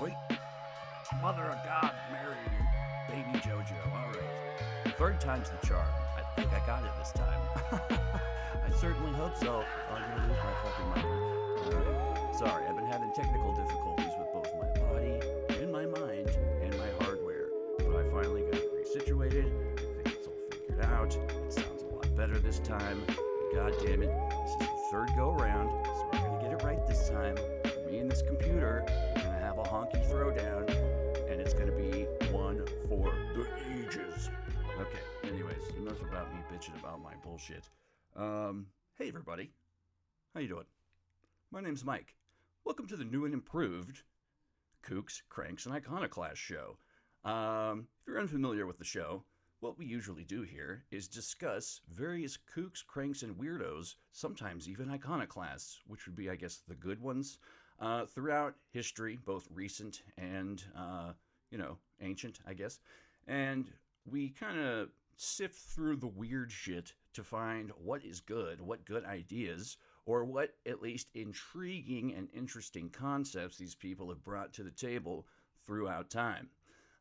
Sweet Mother of God, Mary, baby JoJo. All right. Third time's the charm. I think I got it this time. I certainly hope so. Or I'm going to lose my fucking mind. All right. Sorry, I've been having technical difficulties with both my body and my mind and my hardware. But I finally got it resituated. I think it's all figured out. It sounds a lot better this time. God damn it. This is the third go around, so we're going to get it right this time. Me and this computer are going to have a honky throwdown, and it's going to be one for the ages. Okay, anyways, enough about me bitching about my bullshit. Hey everybody. How you doing? My name's Mike. Welcome to the new and improved Kooks, Cranks, and Iconoclasts show. If you're unfamiliar with the show, what we usually do here is discuss various kooks, cranks, and weirdos, sometimes even iconoclasts, which would be, I guess, the good ones, throughout history, both recent and, ancient, I guess. And we kind of sift through the weird shit to find what is good, what good ideas, or what at least intriguing and interesting concepts these people have brought to the table throughout time.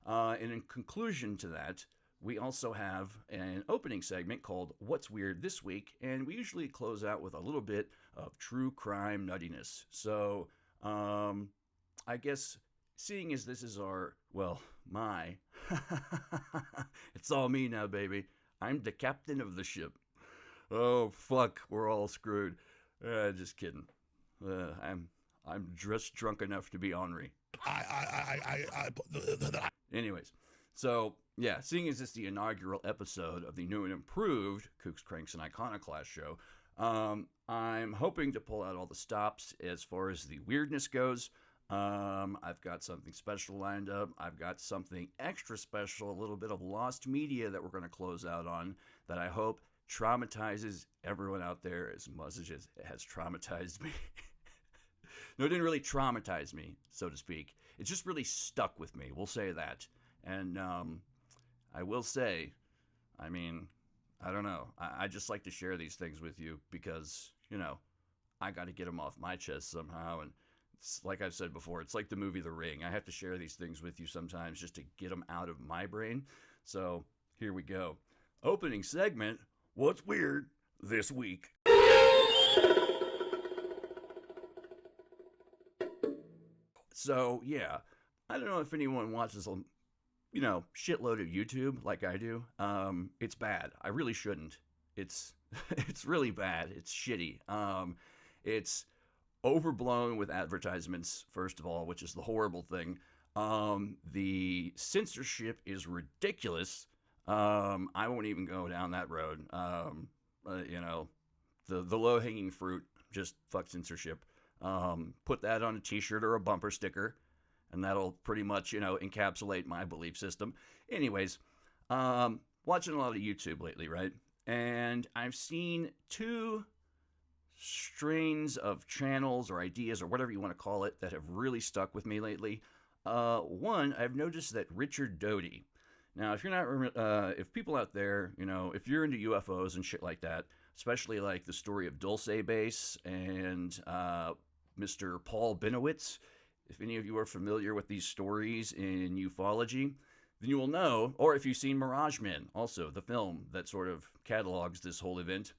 And in conclusion to that, we also have an opening segment called What's Weird This Week, and we usually close out with a little bit of true crime nuttiness. So, I guess, seeing as this is it's all me now, baby. I'm the captain of the ship. Oh, fuck, we're all screwed. Just kidding. I'm just drunk enough to be ornery. Anyways, so, yeah, seeing as this is the inaugural episode of the new and improved Kooks, Cranks, and Iconoclasts show, I'm hoping to pull out all the stops as far as the weirdness goes. I've got something special lined up. I've got something extra special, a little bit of lost media that we're going to close out on that I hope traumatizes everyone out there as much as it has traumatized me. No, it didn't really traumatize me, so to speak. It just really stuck with me. We'll say that. And I will say, I don't know. I just like to share these things with you because, I got to get them off my chest somehow. And it's like I've said before, it's like the movie The Ring. I have to share these things with you sometimes just to get them out of my brain. So here we go. Opening segment, What's Weird This Week? So, yeah, I don't know if anyone watches shitload of YouTube like I do. It's bad. I really shouldn't. It's really bad. It's shitty. It's overblown with advertisements, first of all, which is the horrible thing. The censorship is ridiculous. I won't even go down that road. The low-hanging fruit, just fuck censorship. Put that on a t-shirt or a bumper sticker, and that'll pretty much, encapsulate my belief system. Anyways, watching a lot of YouTube lately, right? And I've seen two strains of channels or ideas or whatever you want to call it that have really stuck with me lately. One, I've noticed that Richard Doty. Now, if you're not, if people out there, if you're into UFOs and shit like that, especially like the story of Dulce Base and Mr. Paul Benowitz, if any of you are familiar with these stories in ufology, then you will know, or if you've seen Mirage Men, also the film that sort of catalogs this whole event.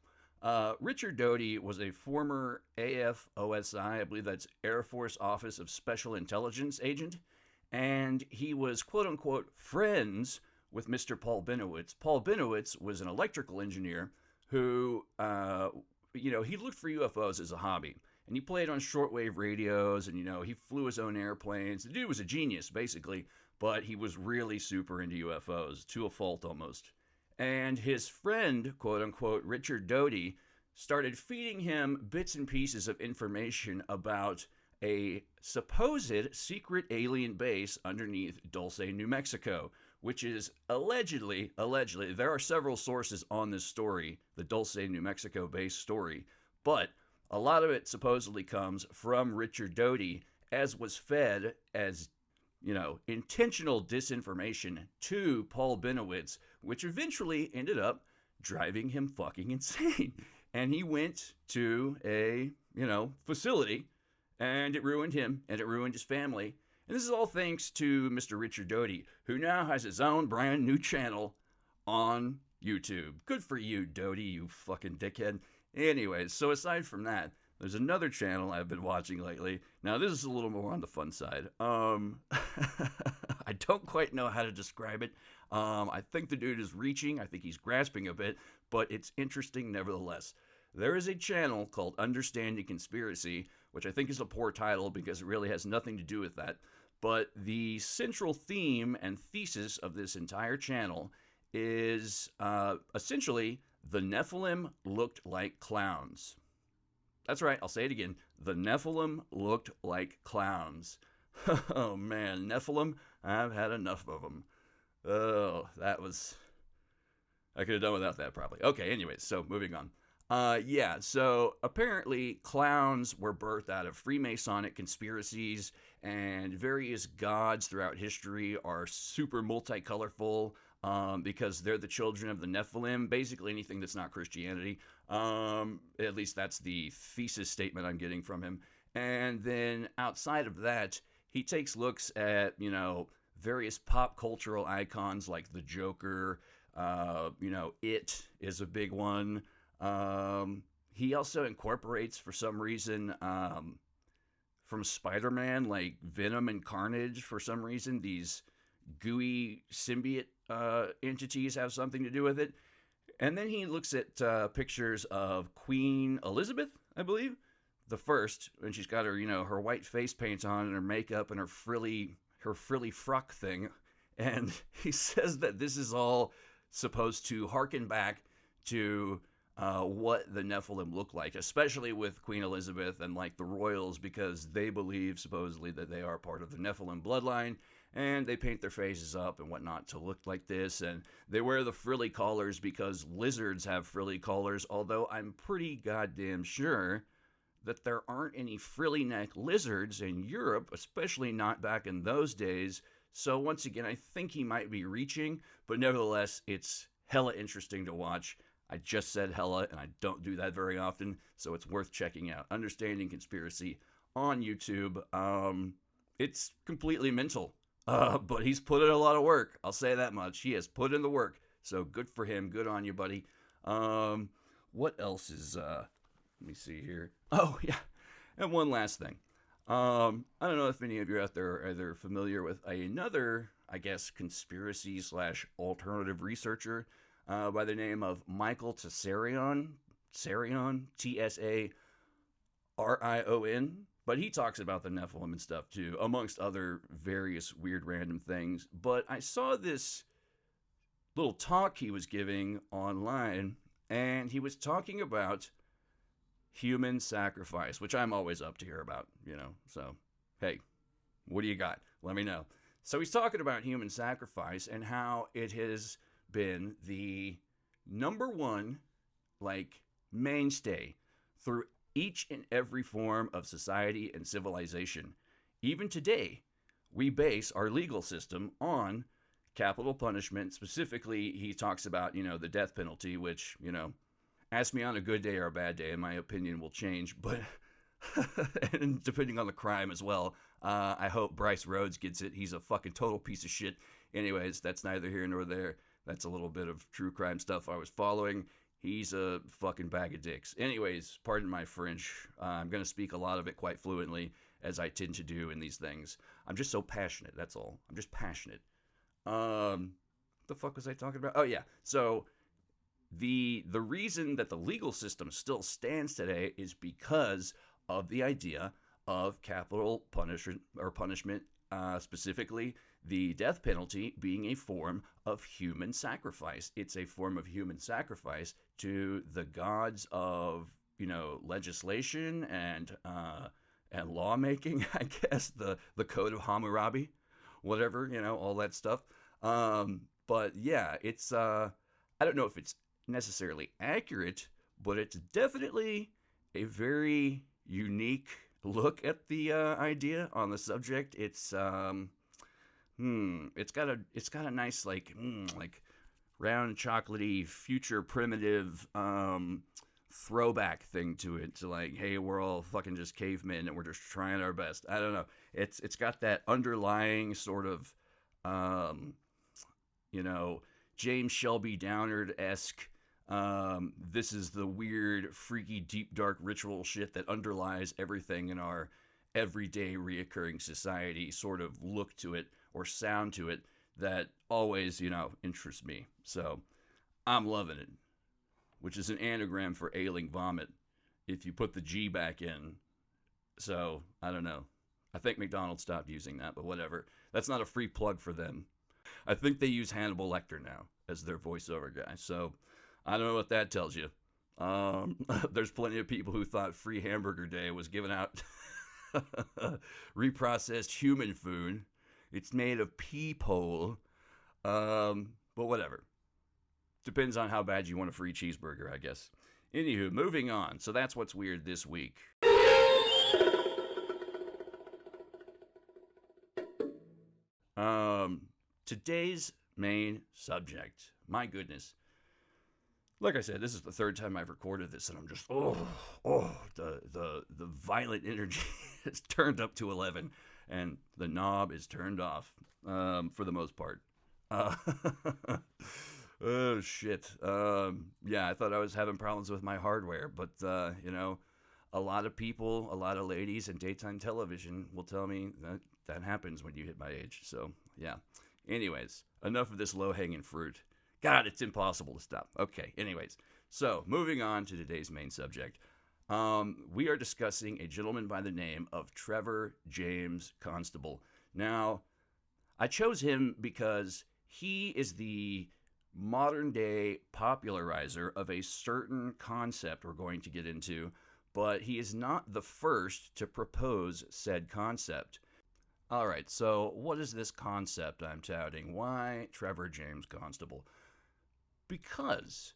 Richard Doty was a former AFOSI, I believe that's Air Force Office of Special Intelligence agent, and he was quote-unquote friends with Mr. Paul Benowitz. Paul Benowitz was an electrical engineer who, he looked for UFOs as a hobby. And he played on shortwave radios, and, he flew his own airplanes. The dude was a genius, basically, but he was really super into UFOs, to a fault almost. And his friend, quote-unquote, Richard Doty, started feeding him bits and pieces of information about a supposed secret alien base underneath Dulce, New Mexico, which is allegedly, there are several sources on this story, the Dulce, New Mexico base story, but a lot of it supposedly comes from Richard Doty, as was fed as, intentional disinformation to Paul Benowitz, which eventually ended up driving him fucking insane. And he went to a, facility, and it ruined him, and it ruined his family. And this is all thanks to Mr. Richard Doty, who now has his own brand new channel on YouTube. Good for you, Doty, you fucking dickhead. Anyways, so aside from that, there's another channel I've been watching lately. Now, this is a little more on the fun side. I don't quite know how to describe it. I think the dude is reaching. I think he's grasping a bit, but it's interesting nevertheless. There is a channel called Understanding Conspiracy, which I think is a poor title because it really has nothing to do with that. But the central theme and thesis of this entire channel is essentially the Nephilim looked like clowns. That's right, I'll say it again. The Nephilim looked like clowns. Oh man, Nephilim, I've had enough of them. Oh, that was... I could have done without that probably. Okay, anyways, so moving on. Yeah, so apparently clowns were birthed out of Freemasonic conspiracies, and various gods throughout history are super multicolorful because they're the children of the Nephilim, basically anything that's not Christianity. At least that's the thesis statement I'm getting from him. And then outside of that, he takes looks at, you know, various pop cultural icons like the Joker, you know, It is a big one. He also incorporates, for some reason, from Spider-Man, like Venom and Carnage, for some reason. These gooey symbiote entities have something to do with it. And then he looks at pictures of Queen Elizabeth, I believe, the first, and she's got her, you know, her white face paint on and her makeup and her frilly frock thing. And he says that this is all supposed to harken back to what the Nephilim look like, especially with Queen Elizabeth and like the royals, because they believe supposedly that they are part of the Nephilim bloodline, and they paint their faces up and whatnot to look like this, and they wear the frilly collars because lizards have frilly collars, although I'm pretty goddamn sure that there aren't any frilly neck lizards in Europe, especially not back in those days. So once again, I think he might be reaching, but nevertheless, it's hella interesting to watch. I just said hella, and I don't do that very often, so it's worth checking out. Understanding Conspiracy on YouTube. It's completely mental, but he's put in a lot of work. I'll say that much. He has put in the work, so good for him. Good on you, buddy. What else is... let me see here. Oh, yeah. And one last thing. I don't know if any of you out there are either familiar with another, I guess, conspiracy/alternative researcher by the name of Michael Tsarion, Tsarion, but he talks about the Nephilim and stuff too, amongst other various weird random things. But I saw this little talk he was giving online, and he was talking about human sacrifice, which I'm always up to hear about, you know, so hey, what do you got? Let me know. So he's talking about human sacrifice and how it has been the number one, like, mainstay through each and every form of society and civilization. Even today, we base our legal system on capital punishment. Specifically, he talks about, you know, the death penalty, which, you know, ask me on a good day or a bad day, and my opinion will change, but and depending on the crime as well. I hope Bryce Rhodes gets it. He's a fucking total piece of shit. Anyways, that's neither here nor there. That's a little bit of true crime stuff I was following. He's a fucking bag of dicks. Anyways, pardon my French. I'm going to speak a lot of it quite fluently, as I tend to do in these things. I'm just so passionate, that's all. I'm just passionate. The fuck was I talking about? Oh, yeah. So the reason that the legal system still stands today is because of the idea of capital punishment, specifically the death penalty being a form of human sacrifice. It's a form of human sacrifice to the gods of, you know, legislation and lawmaking, I guess, the Code of Hammurabi, whatever, you know, all that stuff. But yeah, it's, I don't know if it's necessarily accurate, but it's definitely a very unique look at the idea on the subject. It's it's got a nice like round chocolatey future primitive throwback thing to it, to like, hey, we're all fucking just cavemen and we're just trying our best. I don't know. It's got that underlying sort of, you know, James Shelby Downard-esque, this is the weird, freaky, deep, dark ritual shit that underlies everything in our everyday reoccurring society sort of look to it or sound to it that always, you know, interests me. So I'm loving it, which is an anagram for ailing vomit if you put the G back in. So I don't know. I think McDonald's stopped using that, but whatever. That's not a free plug for them. I think they use Hannibal Lecter now as their voiceover guy. So I don't know what that tells you. There's plenty of people who thought Free Hamburger Day was giving out reprocessed human food. It's made of peephole. But whatever. Depends on how bad you want a free cheeseburger, I guess. Anywho, moving on. So that's what's weird this week. Today's main subject. My goodness. Like I said, this is the third time I've recorded this, and I'm just, the violent energy is turned up to 11, and the knob is turned off, for the most part. Oh, shit. Yeah, I thought I was having problems with my hardware, but, you know, a lot of people, a lot of ladies in daytime television will tell me that happens when you hit my age. So, yeah. Anyways, enough of this low-hanging fruit. God, it's impossible to stop. Okay, anyways. So, moving on to today's main subject. We are discussing a gentleman by the name of Trevor James Constable. Now, I chose him because he is the modern-day popularizer of a certain concept we're going to get into, but he is not the first to propose said concept. All right, so what is this concept I'm touting? Why Trevor James Constable? Because,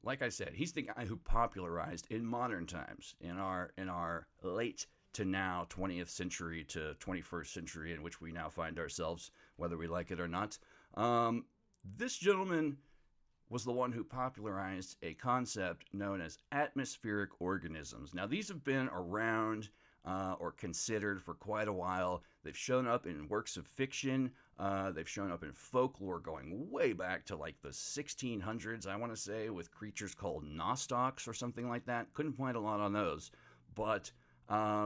like I said, he's the guy who popularized in modern times, in our late to now 20th century to 21st century in which we now find ourselves, whether we like it or not. This gentleman was the one who popularized a concept known as atmospheric organisms. Now, these have been around or considered for quite a while. They've shown up in works of fiction. They've shown up in folklore going way back to like the 1600s, I want to say, with creatures called Nostocks or something like that. Couldn't find a lot on those. But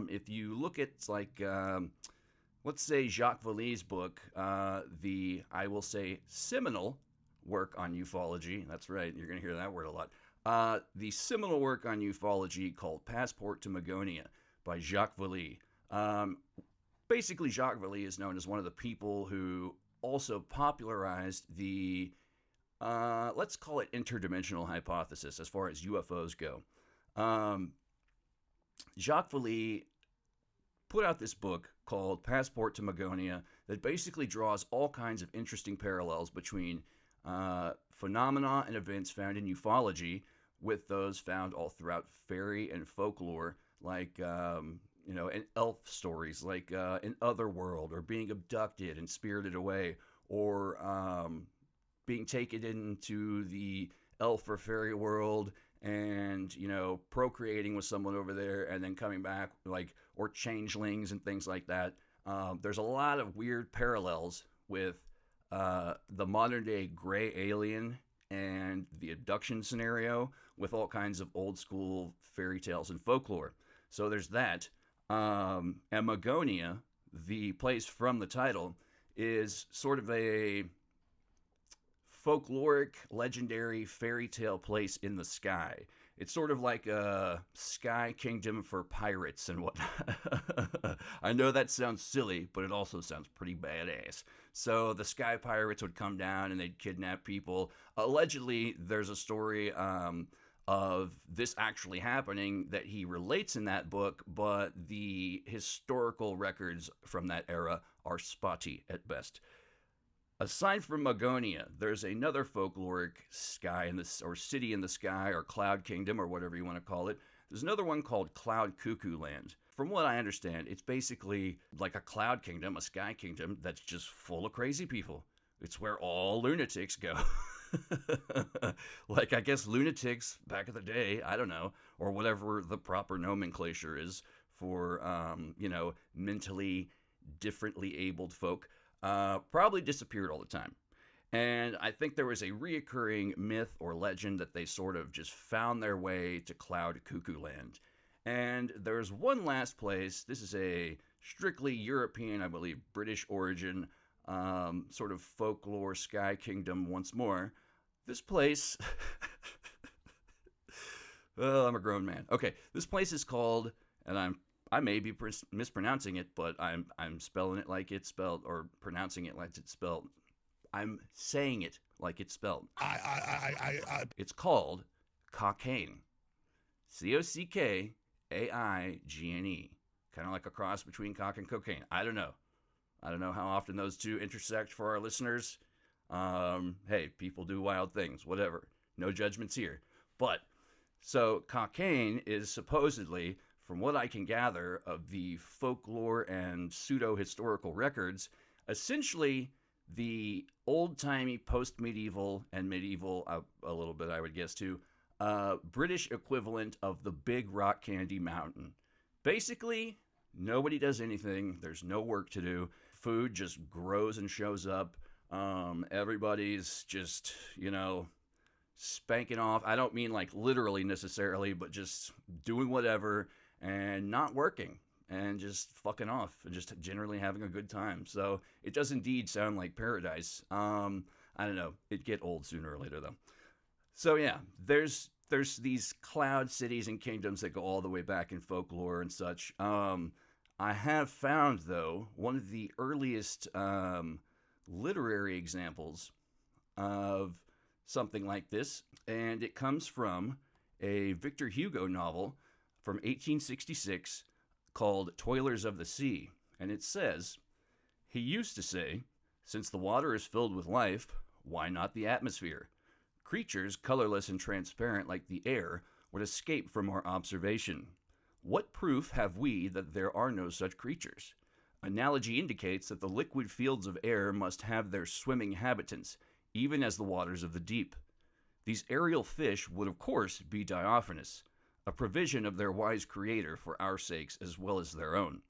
if you look at like, let's say Jacques Vallée's book, I will say, seminal work on ufology. That's right, you're going to hear that word a lot. The seminal work on ufology called Passport to Magonia by Jacques Vallée. Basically, Jacques Vallée is known as one of the people who also popularized the, let's call it interdimensional hypothesis as far as UFOs go. Jacques Vallée put out this book called Passport to Magonia that basically draws all kinds of interesting parallels between phenomena and events found in ufology with those found all throughout fairy and folklore, like, you know, in elf stories, like in Otherworld, or being abducted and spirited away, or being taken into the elf or fairy world and, you know, procreating with someone over there and then coming back, like, or changelings and things like that. There's a lot of weird parallels with the modern day gray alien and the abduction scenario with all kinds of old school fairy tales and folklore. So there's that. And Magonia, the place from the title, is sort of a folkloric, legendary fairy tale place in the sky. It's sort of like a sky kingdom for pirates and whatnot. I know that sounds silly, but it also sounds pretty badass. So the sky pirates would come down and they'd kidnap people. Allegedly, there's a story of this actually happening that he relates in that book, but the historical records from that era are spotty at best. Aside from Magonia, there's another folkloric sky in this, or city in the sky, or cloud kingdom, or whatever you want to call it. There's another one called Cloud Cuckoo Land. From what I understand, it's basically like a cloud kingdom, a sky kingdom that's just full of crazy people. It's where all lunatics go. Like, I guess lunatics back in the day, I don't know, or whatever the proper nomenclature is for, mentally differently abled folk, probably disappeared all the time. And I think there was a reoccurring myth or legend that they sort of just found their way to Cloud Cuckoo Land. And there's one last place. This is a strictly European, I believe, British origin, sort of folklore sky kingdom once more. This place, well, I'm a grown man. Okay, this place is called, and I may be mispronouncing it, but I'm spelling it like it's spelled, or pronouncing it like it's spelled. I'm saying it like it's spelled. It's called cocaine. Cockaine. Kind of like a cross between cock and cocaine. I don't know how often those two intersect for our listeners. Hey, people do wild things, whatever. No judgments here. But, so cocaine is supposedly, from what I can gather of the folklore and pseudo-historical records, essentially the old-timey, post-medieval, and medieval, a little bit I would guess too, British equivalent of the Big Rock Candy Mountain. Basically, nobody does anything. There's no work to do. Food just grows and shows up. Everybody's just, spanking off. I don't mean like literally necessarily, but just doing whatever and not working and just fucking off and just generally having a good time. So it does indeed sound like paradise. I don't know. It'd get old sooner or later though. So yeah, there's these cloud cities and kingdoms that go all the way back in folklore and such. I have found, though, one of the earliest literary examples of something like this, and it comes from a Victor Hugo novel from 1866 called Toilers of the Sea, and it says, "He used to say, since the water is filled with life, why not the atmosphere? Creatures colorless and transparent like the air would escape from our observation. What proof have we that there are no such creatures? Analogy indicates that the liquid fields of air must have their swimming habitants, even as the waters of the deep. These aerial fish would of course be diaphanous, a provision of their wise creator for our sakes as well as their own.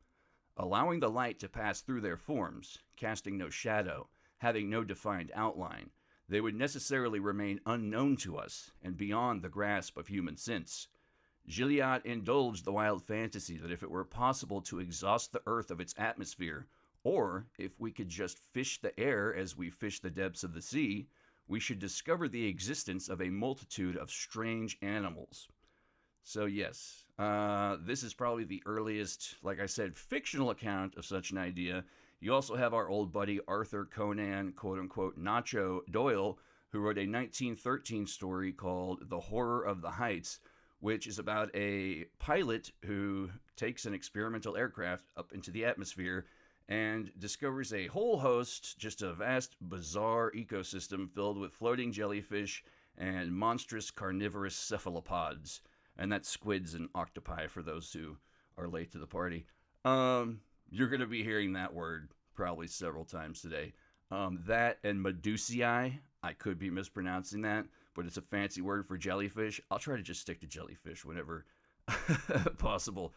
Allowing the light to pass through their forms, casting no shadow, having no defined outline, they would necessarily remain unknown to us and beyond the grasp of human sense. Gilliatt indulged the wild fantasy that if it were possible to exhaust the earth of its atmosphere, or if we could just fish the air as we fish the depths of the sea, we should discover the existence of a multitude of strange animals." So yes, this is probably the earliest, like I said, fictional account of such an idea. You also have our old buddy Arthur Conan, quote-unquote, Nacho Doyle, who wrote a 1913 story called The Horror of the Heights, which is about a pilot who takes an experimental aircraft up into the atmosphere and discovers a whole host, just a vast, bizarre ecosystem filled with floating jellyfish and monstrous carnivorous cephalopods. And that's squids and octopi for those who are late to the party. You're going to be hearing that word probably several times today. That and Medusii, I could be mispronouncing that, but it's a fancy word for jellyfish. I'll try to just stick to jellyfish whenever possible.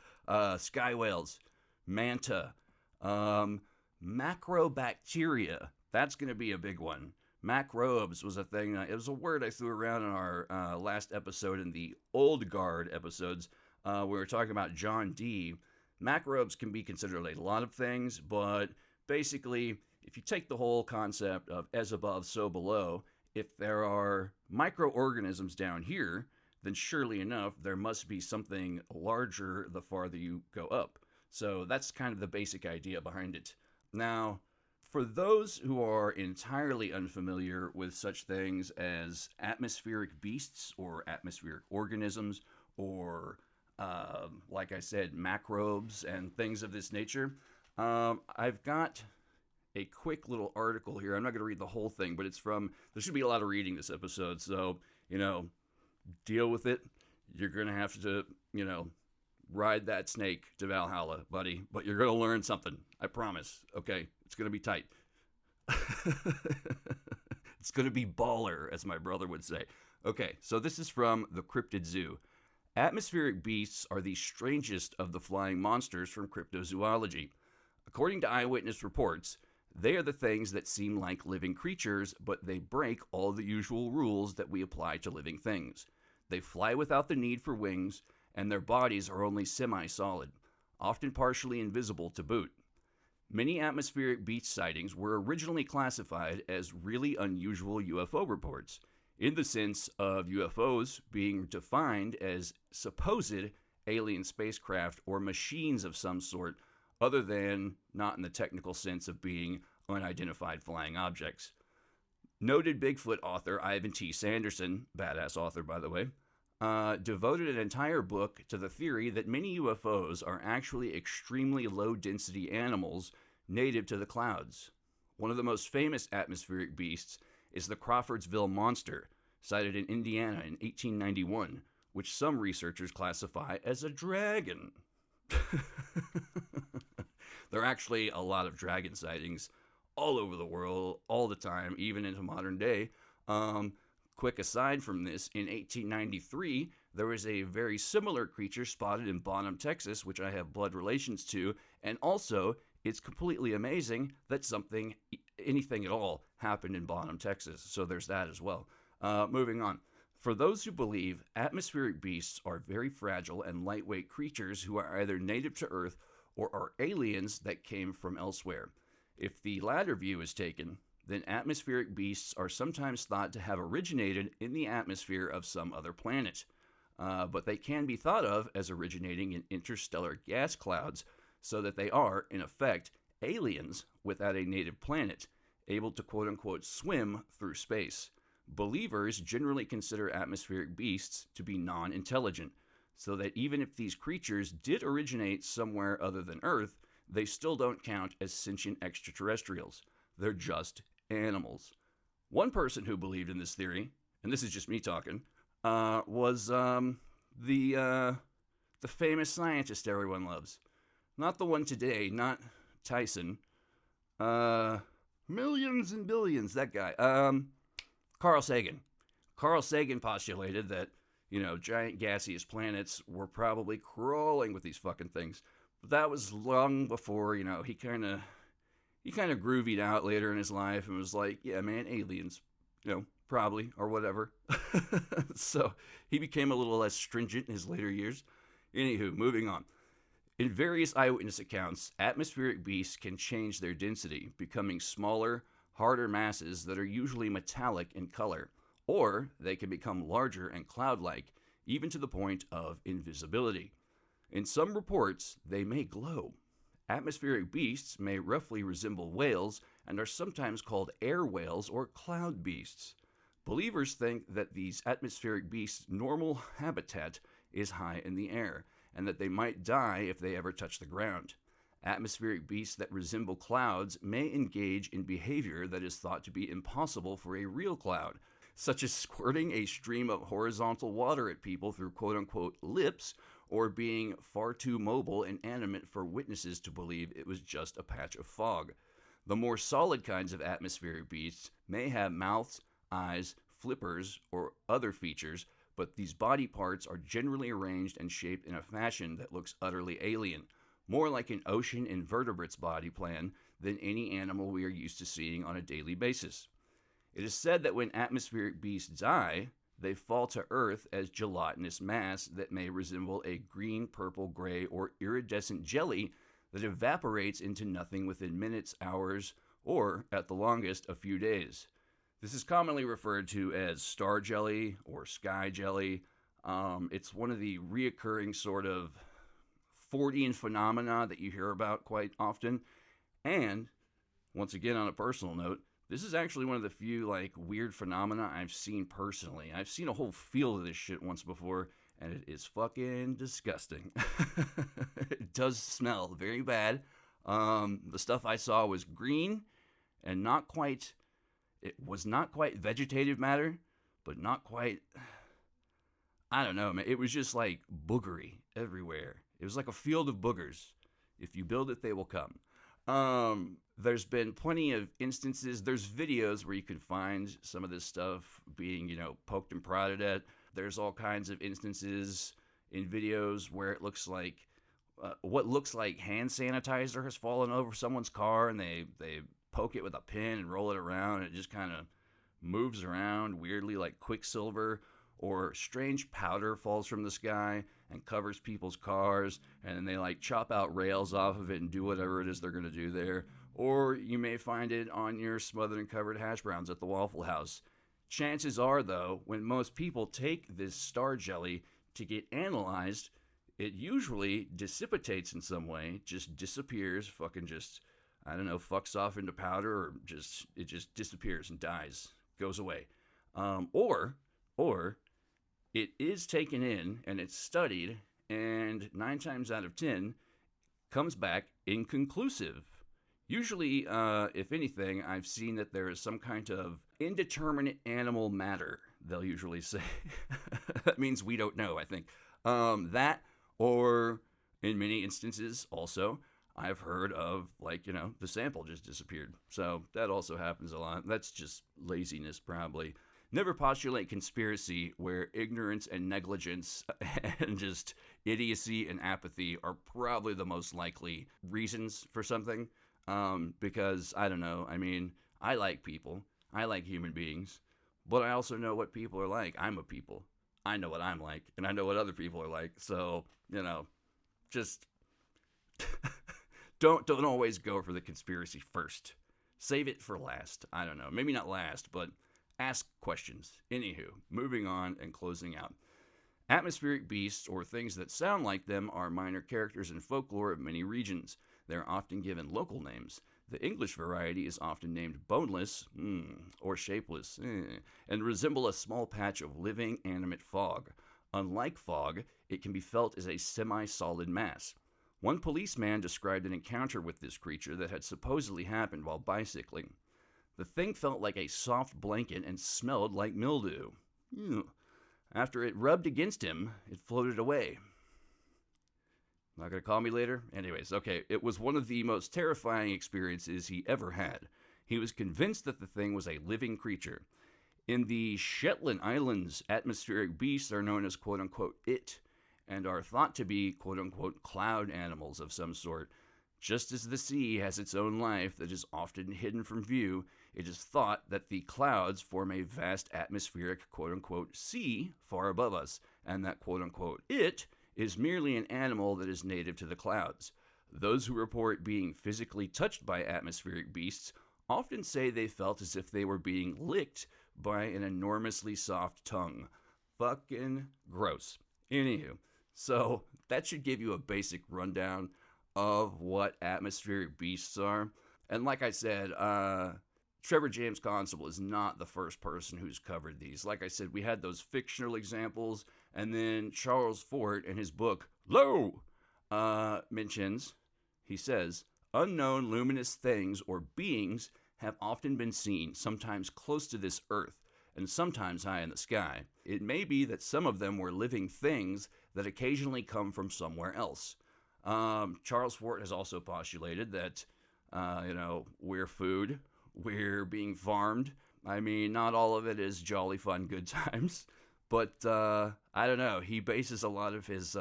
Sky whales, manta, macrobacteria. That's going to be a big one. Macrobes was a thing. It was a word I threw around in our last episode in the Old Guard episodes. We were talking about John Dee. Macrobes can be considered a lot of things, but basically, if you take the whole concept of as above, so below, if there are microorganisms down here, then surely enough, there must be something larger the farther you go up. So that's kind of the basic idea behind it. Now, for those who are entirely unfamiliar with such things as atmospheric beasts or atmospheric organisms or, like I said, macrobes and things of this nature, I've got a quick little article here. I'm not going to read the whole thing, but it's from, there should be a lot of reading this episode, so, deal with it. You're going to have to, ride that snake to Valhalla, buddy, but you're going to learn something. I promise. Okay. It's going to be tight. It's going to be baller, as my brother would say. Okay, so this is from the Cryptid Zoo. Atmospheric beasts are the strangest of the flying monsters from cryptozoology. According to eyewitness reports, they are the things that seem like living creatures, but they break all the usual rules that we apply to living things. They fly without the need for wings, and their bodies are only semi-solid, often partially invisible to boot. Many atmospheric beast sightings were originally classified as really unusual UFO reports, in the sense of UFOs being defined as supposed alien spacecraft or machines of some sort, other than not in the technical sense of being unidentified flying objects. Noted Bigfoot author Ivan T. Sanderson, badass author by the way, devoted an entire book to the theory that many UFOs are actually extremely low-density animals native to the clouds. One of the most famous atmospheric beasts is the Crawfordsville Monster, sighted in Indiana in 1891, which some researchers classify as a dragon. There are actually a lot of dragon sightings all over the world, all the time, even into modern day. Quick aside from this, in 1893, there was a very similar creature spotted in Bonham, Texas, which I have blood relations to, and also, it's completely amazing that anything at all, happened in Bonham, Texas, so there's that as well. Moving on. For those who believe atmospheric beasts are very fragile and lightweight creatures who are either native to Earth or are aliens that came from elsewhere. If the latter view is taken, then atmospheric beasts are sometimes thought to have originated in the atmosphere of some other planet. But they can be thought of as originating in interstellar gas clouds, so that they are, in effect, aliens without a native planet, able to quote-unquote swim through space. Believers generally consider atmospheric beasts to be non-intelligent, so that even if these creatures did originate somewhere other than Earth, they still don't count as sentient extraterrestrials. They're just animals. One person who believed in this theory, and this is just me talking, was the famous scientist everyone loves. Not the one today, not Tyson. Millions and billions, that guy. Carl Sagan. Carl Sagan postulated that, giant gaseous planets were probably crawling with these fucking things. But that was long before, he kind of groovied out later in his life and was like, yeah, man, aliens, probably, or whatever. So he became a little less stringent in his later years. Anywho, moving on. In various eyewitness accounts, atmospheric beasts can change their density, becoming smaller, harder masses that are usually metallic in color, or they can become larger and cloud-like, even to the point of invisibility. In some reports, they may glow. Atmospheric beasts may roughly resemble whales and are sometimes called air whales or cloud beasts. Believers think that these atmospheric beasts' normal habitat is high in the air, and that they might die if they ever touch the ground. Atmospheric beasts that resemble clouds may engage in behavior that is thought to be impossible for a real cloud, such as squirting a stream of horizontal water at people through quote-unquote lips, or being far too mobile and animate for witnesses to believe it was just a patch of fog. The more solid kinds of atmospheric beasts may have mouths, eyes, flippers, or other features, but these body parts are generally arranged and shaped in a fashion that looks utterly alien, more like an ocean invertebrate's body plan than any animal we are used to seeing on a daily basis. It is said that when atmospheric beasts die, they fall to Earth as gelatinous mass that may resemble a green, purple, gray, or iridescent jelly that evaporates into nothing within minutes, hours, or, at the longest, a few days. This is commonly referred to as star jelly or sky jelly. It's one of the reoccurring sort of Fortean phenomena that you hear about quite often. And, once again, on a personal note, this is actually one of the few, weird phenomena I've seen personally. I've seen a whole field of this shit once before, and it is fucking disgusting. It does smell very bad. The stuff I saw was green and it was not quite vegetative matter, but not quite, I don't know, man. It was just boogery everywhere. It was like a field of boogers. If you build it, they will come. There's been plenty of instances. There's videos where you can find some of this stuff being, poked and prodded at. There's all kinds of instances in videos where it looks like what looks like hand sanitizer has fallen over someone's car, and they poke it with a pin and roll it around, and it just kind of moves around weirdly like quicksilver, or strange powder falls from the sky and covers people's cars, and then they like chop out rails off of it and do whatever it is they're going to do there. Or you may find it on your smothered and covered hash browns at the Waffle House. Chances are, though, when most people take this star jelly to get analyzed, it usually dissipates in some way, just disappears, fucks off into powder, or it just disappears and dies, goes away. Or it is taken in and it's studied, and 9 times out of 10 comes back inconclusive. Usually, if anything, I've seen that there is some kind of indeterminate animal matter, they'll usually say. That means we don't know, I think. That, or in many instances also, I've heard of, the sample just disappeared. So that also happens a lot. That's just laziness, probably. Never postulate conspiracy where ignorance and negligence and just idiocy and apathy are probably the most likely reasons for something. Because, I don't know, I like people. I like human beings. But I also know what people are like. I'm a people. I know what I'm like, and I know what other people are like. So, just don't always go for the conspiracy first. Save it for last. I don't know. Maybe not last, but ask questions. Anywho, moving on and closing out. Atmospheric beasts, or things that sound like them, are minor characters in folklore of many regions. They're often given local names. The English variety is often named boneless, or shapeless, and resemble a small patch of living, animate fog. Unlike fog, it can be felt as a semi-solid mass. One policeman described an encounter with this creature that had supposedly happened while bicycling. The thing felt like a soft blanket and smelled like mildew. After it rubbed against him, it floated away. Not gonna call me later? Anyways, okay, it was one of the most terrifying experiences he ever had. He was convinced that the thing was a living creature. In the Shetland Islands, atmospheric beasts are known as quote-unquote it, and are thought to be quote-unquote cloud animals of some sort. Just as the sea has its own life that is often hidden from view, it is thought that the clouds form a vast atmospheric quote-unquote sea far above us, and that quote-unquote it is merely an animal that is native to the clouds. Those who report being physically touched by atmospheric beasts often say they felt as if they were being licked by an enormously soft tongue. Fucking gross. Anywho, so that should give you a basic rundown of what atmospheric beasts are. And like I said, Trevor James Constable is not the first person who's covered these. Like I said, we had those fictional examples, and then Charles Fort in his book, Lo, he says, unknown luminous things or beings have often been seen, sometimes close to this earth, and sometimes high in the sky. It may be that some of them were living things that occasionally come from somewhere else. Charles Fort has also postulated that, we're food, we're being farmed. Not all of it is jolly fun good times, but I don't know. He bases a lot of his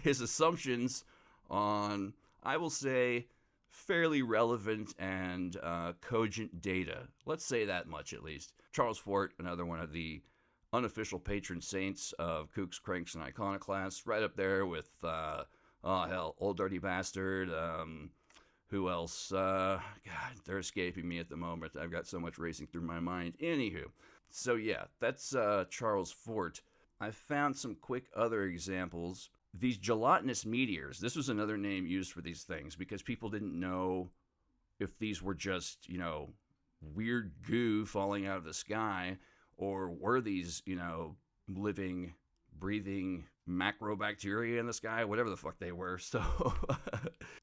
his assumptions on, I will say, fairly relevant and cogent data. Let's say that much at least. Charles Fort, another one of the unofficial patron saints of Kooks, Cranks, and Iconoclasts, right up there with, Old Dirty Bastard. Who else? God, they're escaping me at the moment. I've got so much racing through my mind. Anywho, so yeah, that's Charles Fort. I found some quick other examples. These gelatinous meteors, this was another name used for these things because people didn't know if these were just, weird goo falling out of the sky, or were these, living, breathing macrobacteria in the sky, whatever the fuck they were. So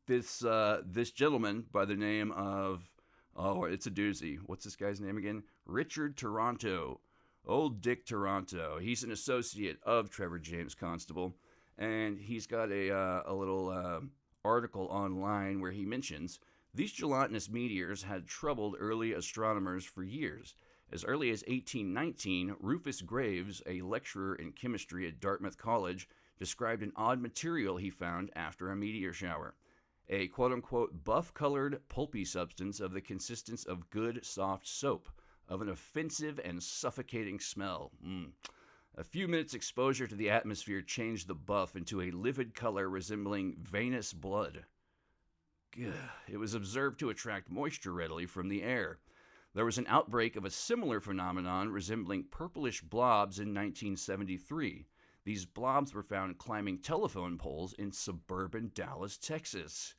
this gentleman by the name of, it's a doozy. What's this guy's name again? Richard Toronto. Old Dick Toronto. He's an associate of Trevor James Constable, and he's got a little article online where he mentions, these gelatinous meteors had troubled early astronomers for years. As early as 1819, Rufus Graves, a lecturer in chemistry at Dartmouth College, described an odd material he found after a meteor shower. A quote-unquote buff-colored, pulpy substance of the consistence of good, soft soap, of an offensive and suffocating smell. A few minutes' exposure to the atmosphere changed the buff into a livid color resembling venous blood. It was observed to attract moisture readily from the air. There was an outbreak of a similar phenomenon resembling purplish blobs in 1973. These blobs were found climbing telephone poles in suburban Dallas, Texas.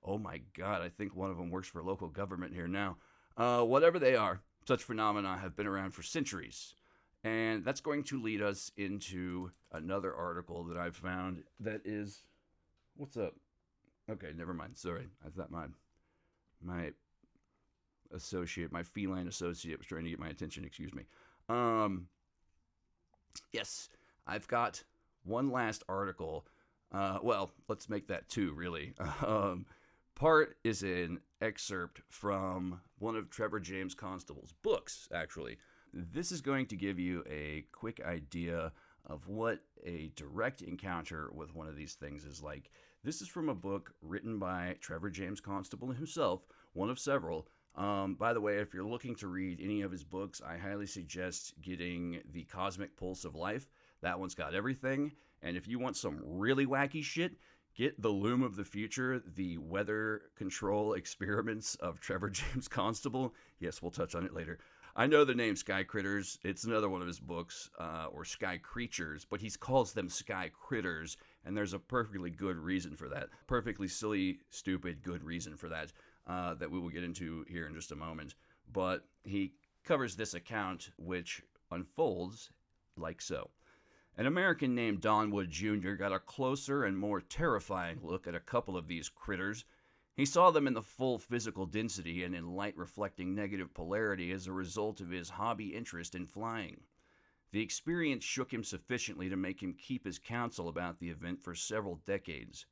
Oh my God, I think one of them works for local government here now. Whatever they are, such phenomena have been around for centuries. And that's going to lead us into another article that I've found that is... What's up? Okay, never mind. Sorry. I thought my associate, my feline associate was trying to get my attention. Excuse me. Yes, I've got one last article. Well, let's make that two, really. Part is an excerpt from one of Trevor James Constable's books, actually. This is going to give you a quick idea of what a direct encounter with one of these things is like. This is from a book written by Trevor James Constable himself, one of several. By the way, if you're looking to read any of his books, I highly suggest getting The Cosmic Pulse of Life. That one's got everything. And if you want some really wacky shit, get The Loom of the Future, the weather control experiments of Trevor James Constable. Yes, we'll touch on it later. I know the name Sky Critters. It's another one of his books, or Sky Creatures, but he calls them Sky Critters, and there's a perfectly good reason for that. Perfectly silly, stupid, good reason for that, that we will get into here in just a moment. But he covers this account, which unfolds like so. An American named Don Wood Jr. got a closer and more terrifying look at a couple of these critters. He saw them in the full physical density and in light reflecting negative polarity as a result of his hobby interest in flying. The experience shook him sufficiently to make him keep his counsel about the event for several decades.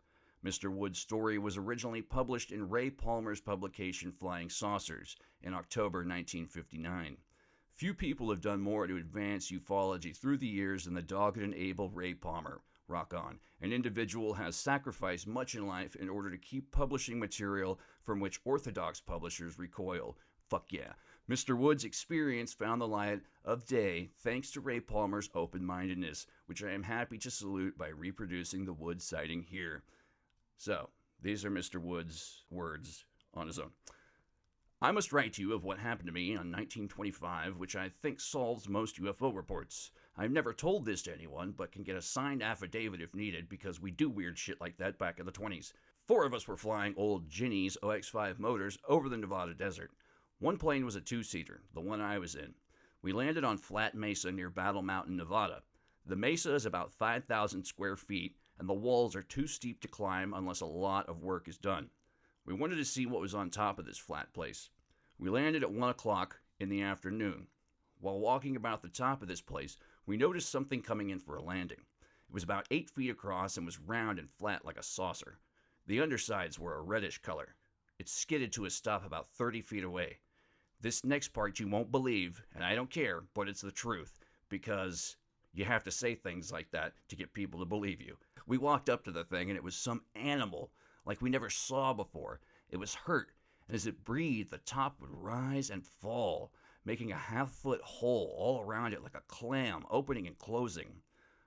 Mr. Wood's story was originally published in Ray Palmer's publication Flying Saucers in October 1959. Few people have done more to advance ufology through the years than the dogged and able Ray Palmer. Rock on. An individual has sacrificed much in life in order to keep publishing material from which orthodox publishers recoil. Fuck yeah. Mr. Wood's experience found the light of day thanks to Ray Palmer's open-mindedness, which I am happy to salute by reproducing the Wood sighting here. So, these are Mr. Wood's words on his own. I must write to you of what happened to me on 1925, which I think solves most UFO reports. I've never told this to anyone, but can get a signed affidavit if needed, because we do weird shit like that back in the 20s. 4 of us were flying old Ginny's OX-5 motors over the Nevada desert. One plane was a 2-seater, the one I was in. We landed on Flat Mesa near Battle Mountain, Nevada. The mesa is about 5,000 square feet, and the walls are too steep to climb unless a lot of work is done. We wanted to see what was on top of this flat place. We landed at 1 o'clock in the afternoon. While walking about the top of this place, we noticed something coming in for a landing. It was about 8 feet across and was round and flat like a saucer. The undersides were a reddish color. It skidded to a stop about 30 feet away. This next part you won't believe, and I don't care, but it's the truth, because you have to say things like that to get people to believe you. We walked up to the thing, and it was some animal like we never saw before. It was hurt, and as it breathed, the top would rise and fall, making a half-foot hole all around it like a clam, opening and closing.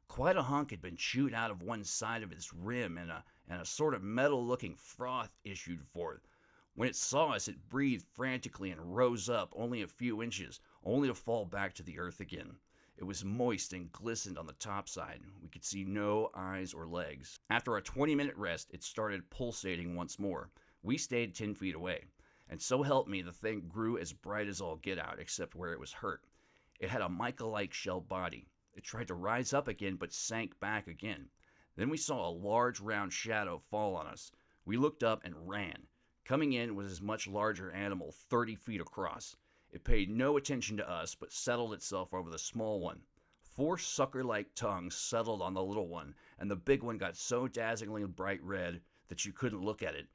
Quite a hunk had been chewed out of one side of its rim, and a sort of metal-looking froth issued forth. When it saw us, it breathed frantically and rose up only a few inches, only to fall back to the earth again. It was moist and glistened on the top side. We could see no eyes or legs. After a 20-minute rest, it started pulsating once more. We stayed 10 feet away. And so help me, the thing grew as bright as all get out, except where it was hurt. It had a mica-like shell body. It tried to rise up again, but sank back again. Then we saw a large round shadow fall on us. We looked up and ran. Coming in was this much larger animal, 30 feet across. It paid no attention to us, but settled itself over the small one. 4 sucker-like tongues settled on the little one, and the big one got so dazzlingly bright red that you couldn't look at it.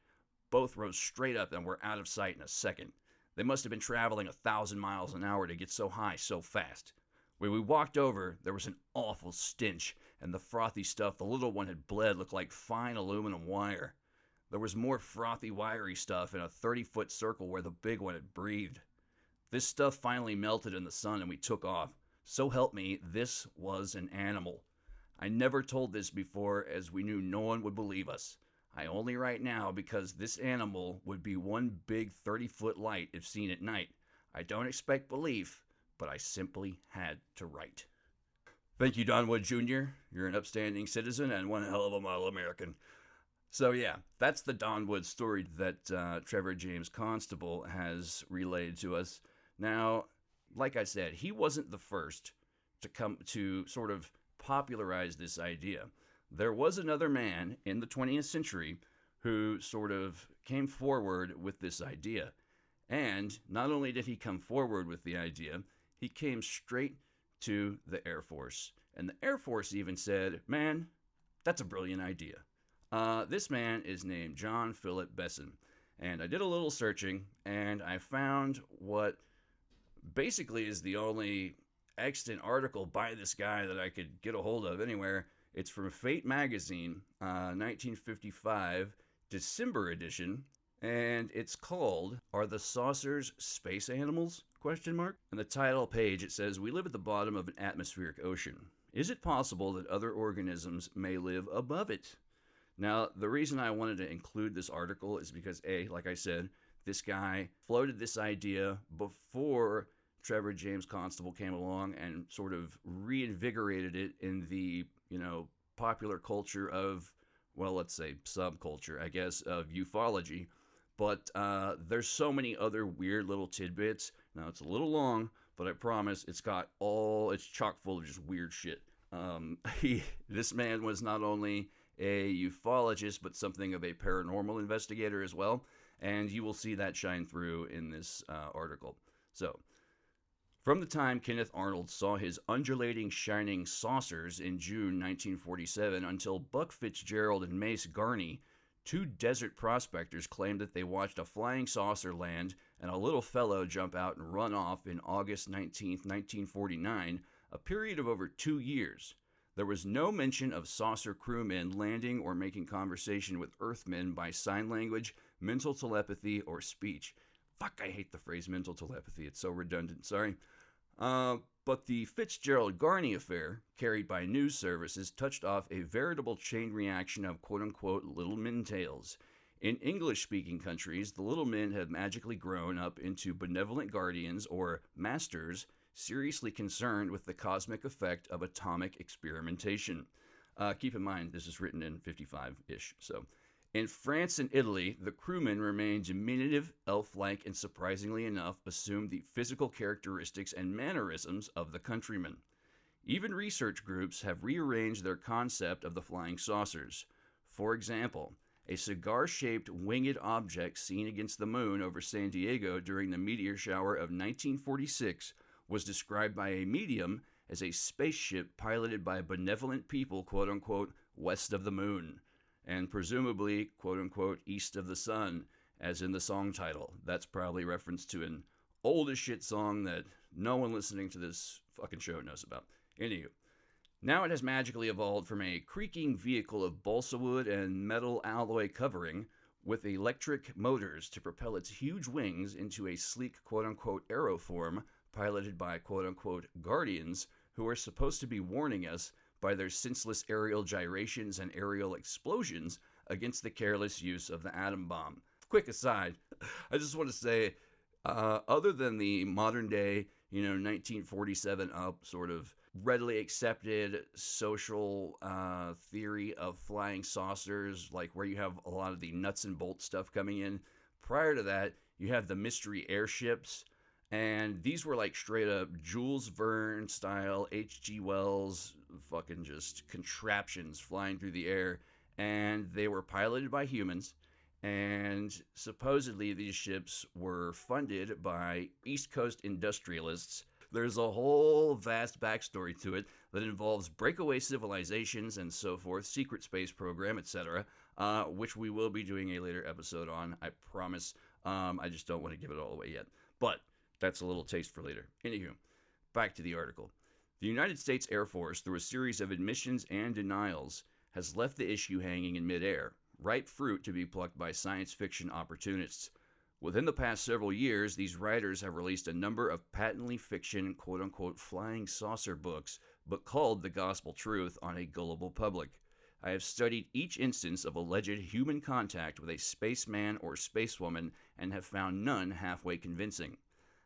Both rose straight up and were out of sight in a second. They must have been traveling 1,000 miles an hour to get so high so fast. When we walked over, there was an awful stench, and the frothy stuff the little one had bled looked like fine aluminum wire. There was more frothy, wiry stuff in a 30-foot circle where the big one had breathed. This stuff finally melted in the sun and we took off. So help me, this was an animal. I never told this before as we knew no one would believe us. I only write now because this animal would be one big 30-foot light if seen at night. I don't expect belief, but I simply had to write. Thank you, Don Wood Jr. You're an upstanding citizen and one hell of a model American. So yeah, that's the Don Wood story that Trevor James Constable has relayed to us. Now, like I said, he wasn't the first to come to sort of popularize this idea. There was another man in the 20th century who sort of came forward with this idea. And not only did he come forward with the idea, he came straight to the Air Force. And the Air Force even said, man, that's a brilliant idea. This man is named John Philip Besson, and I did a little searching, and I found what basically is the only extant article by this guy that I could get a hold of anywhere. It's from Fate magazine, 1955, December edition, and it's called, Are the Saucers Space Animals? And the title page, it says, we live at the bottom of an atmospheric ocean. Is it possible that other organisms may live above it? Now, the reason I wanted to include this article is because, A, like I said, this guy floated this idea before Trevor James Constable came along and sort of reinvigorated it in the, popular culture of, well, let's say subculture, I guess, of ufology. But there's so many other weird little tidbits. Now, it's a little long, but I promise it's chock full of just weird shit. This man was not only a ufologist, but something of a paranormal investigator as well. And you will see that shine through in this article. So, from the time Kenneth Arnold saw his undulating, shining saucers in June 1947 until Buck Fitzgerald and Mace Garney, two desert prospectors claimed that they watched a flying saucer land and a little fellow jump out and run off in August 19, 1949, a period of over 2 years. There was no mention of saucer crewmen landing or making conversation with Earthmen by sign language, mental telepathy, or speech. Fuck, I hate the phrase mental telepathy. It's so redundant, sorry. But the Fitzgerald-Garney affair, carried by news services, touched off a veritable chain reaction of quote-unquote little men tales. In English-speaking countries, the little men have magically grown up into benevolent guardians or masters, seriously concerned with the cosmic effect of atomic experimentation. Keep in mind, this is written in 55-ish. So, in France and Italy, the crewmen remained diminutive, elf-like, and surprisingly enough, assumed the physical characteristics and mannerisms of the countrymen. Even research groups have rearranged their concept of the flying saucers. For example, a cigar-shaped winged object seen against the moon over San Diego during the meteor shower of 1946 was described by a medium as a spaceship piloted by benevolent people, quote-unquote, west of the moon, and presumably, quote-unquote, east of the sun, as in the song title. That's probably reference to an old-as-shit song that no one listening to this fucking show knows about. Anywho, now it has magically evolved from a creaking vehicle of balsa wood and metal alloy covering with electric motors to propel its huge wings into a sleek, quote-unquote, aeroform piloted by, quote-unquote, guardians who are supposed to be warning us by their senseless aerial gyrations and aerial explosions against the careless use of the atom bomb. Quick aside, I just want to say, other than the modern day, 1947 up sort of readily accepted social theory of flying saucers, like where you have a lot of the nuts and bolts stuff coming in, prior to that, you have the mystery airships. And these were like straight up Jules Verne style, H.G. Wells, fucking just contraptions flying through the air. And they were piloted by humans. And supposedly these ships were funded by East Coast industrialists. There's a whole vast backstory to it that involves breakaway civilizations and so forth, secret space program, etc., which we will be doing a later episode on, I promise. I just don't want to give it all away yet. But that's a little taste for later. Anywho, back to the article. The United States Air Force, through a series of admissions and denials, has left the issue hanging in midair, ripe fruit to be plucked by science fiction opportunists. Within the past several years, these writers have released a number of patently fiction, quote-unquote, flying saucer books, but called the gospel truth on a gullible public. I have studied each instance of alleged human contact with a spaceman or spacewoman and have found none halfway convincing.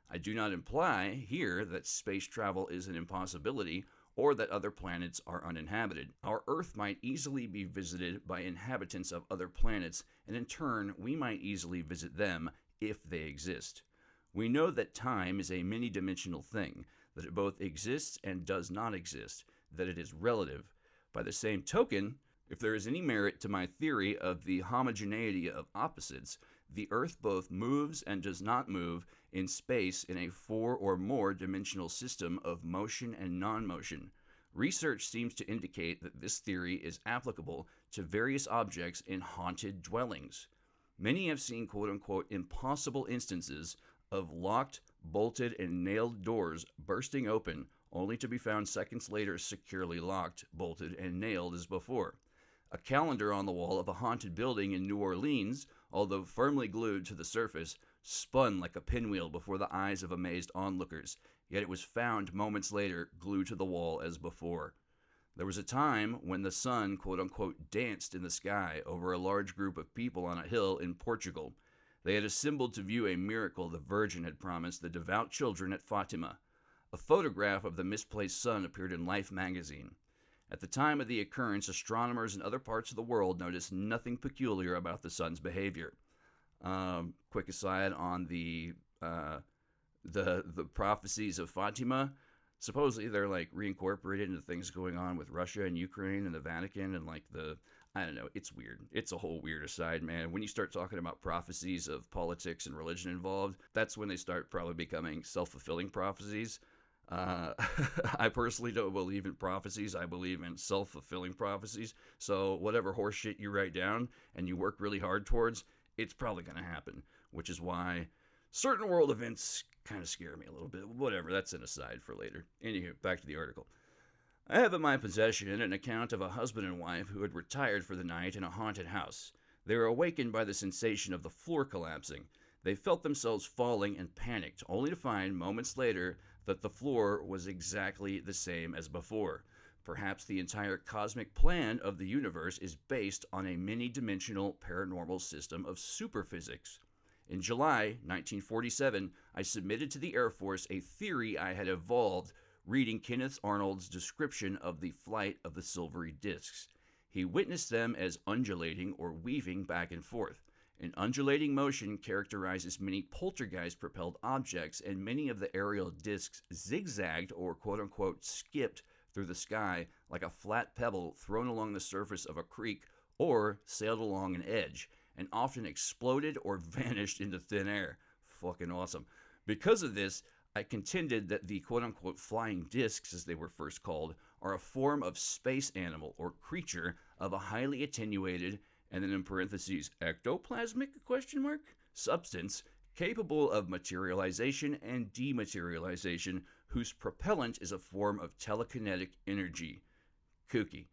I do not imply here that space travel is an impossibility or that other planets are uninhabited. Our Earth might easily be visited by inhabitants of other planets, and in turn, we might easily visit them if they exist. We know that time is a many-dimensional thing, that it both exists and does not exist, that it is relative. By the same token, if there is any merit to my theory of the homogeneity of opposites, the Earth both moves and does not move in space in a 4 or more dimensional system of motion and non-motion. Research seems to indicate that this theory is applicable to various objects in haunted dwellings. Many have seen quote-unquote impossible instances of locked, bolted, and nailed doors bursting open, only to be found seconds later securely locked, bolted, and nailed as before. A calendar on the wall of a haunted building in New Orleans, although firmly glued to the surface, spun like a pinwheel before the eyes of amazed onlookers, yet it was found moments later glued to the wall as before. There was a time when the sun, quote-unquote, danced in the sky over a large group of people on a hill in Portugal. They had assembled to view a miracle the Virgin had promised the devout children at Fatima. A photograph of the misplaced sun appeared in Life magazine. At the time of the occurrence, astronomers in other parts of the world noticed nothing peculiar about the sun's behavior. Quick aside on the prophecies of Fatima. Supposedly they're like reincorporated into things going on with Russia and Ukraine and the Vatican and like I don't know, it's weird. It's a whole weird aside, man. When you start talking about prophecies of politics and religion involved, that's when they start probably becoming self-fulfilling prophecies. I personally don't believe in prophecies. I believe in self-fulfilling prophecies. So whatever horseshit you write down and you work really hard towards, it's probably going to happen, which is why certain world events kind of scare me a little bit. Whatever, that's an aside for later. Anywho, back to the article. I have in my possession an account of a husband and wife who had retired for the night in a haunted house. They were awakened by the sensation of the floor collapsing. They felt themselves falling and panicked, only to find moments later that the floor was exactly the same as before. Perhaps the entire cosmic plan of the universe is based on a many-dimensional paranormal system of superphysics. In July 1947, I submitted to the Air Force a theory I had evolved reading Kenneth Arnold's description of the flight of the silvery discs. He witnessed them as undulating or weaving back and forth. An undulating motion characterizes many poltergeist-propelled objects, and many of the aerial discs zigzagged or quote-unquote skipped through the sky like a flat pebble thrown along the surface of a creek or sailed along an edge, and often exploded or vanished into thin air. Fucking awesome. Because of this, I contended that the quote-unquote flying discs, as they were first called, are a form of space animal or creature of a highly attenuated, and then in parentheses, ectoplasmic, substance, capable of materialization and dematerialization, whose propellant is a form of telekinetic energy. Kooky.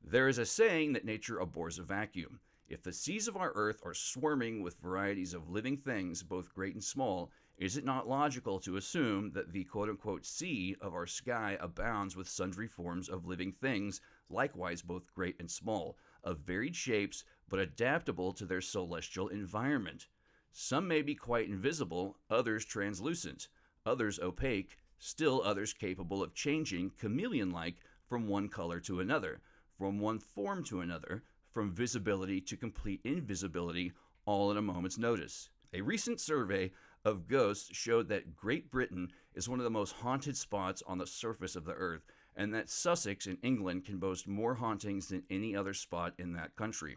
There is a saying that nature abhors a vacuum. If the seas of our earth are swarming with varieties of living things, both great and small, is it not logical to assume that the quote-unquote sea of our sky abounds with sundry forms of living things, likewise both great and small, of varied shapes, but adaptable to their celestial environment? Some may be quite invisible, others translucent, others opaque, still others capable of changing, chameleon-like, from one color to another, from one form to another, from visibility to complete invisibility, all at a moment's notice. A recent survey of ghosts showed that Great Britain is one of the most haunted spots on the surface of the earth, and that Sussex in England can boast more hauntings than any other spot in that country.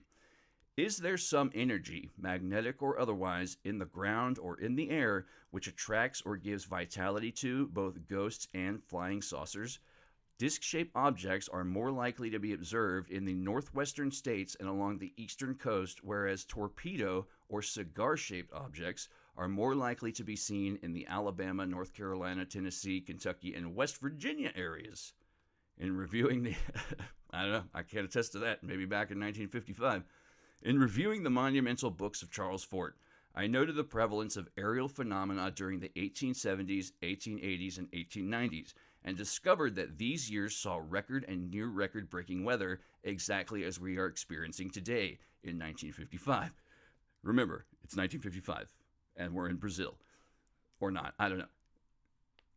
Is there some energy, magnetic or otherwise, in the ground or in the air which attracts or gives vitality to both ghosts and flying saucers? Disc-shaped objects are more likely to be observed in the northwestern states and along the eastern coast, whereas torpedo or cigar-shaped objects are more likely to be seen in the Alabama, North Carolina, Tennessee, Kentucky, and West Virginia areas. In reviewing the... I don't know, I can't attest to that, maybe back in 1955. In reviewing the monumental books of Charles Fort, I noted the prevalence of aerial phenomena during the 1870s, 1880s, and 1890s, and discovered that these years saw record and near-record breaking weather exactly as we are experiencing today in 1955. Remember, it's 1955, and we're in Brazil. Or not, I don't know.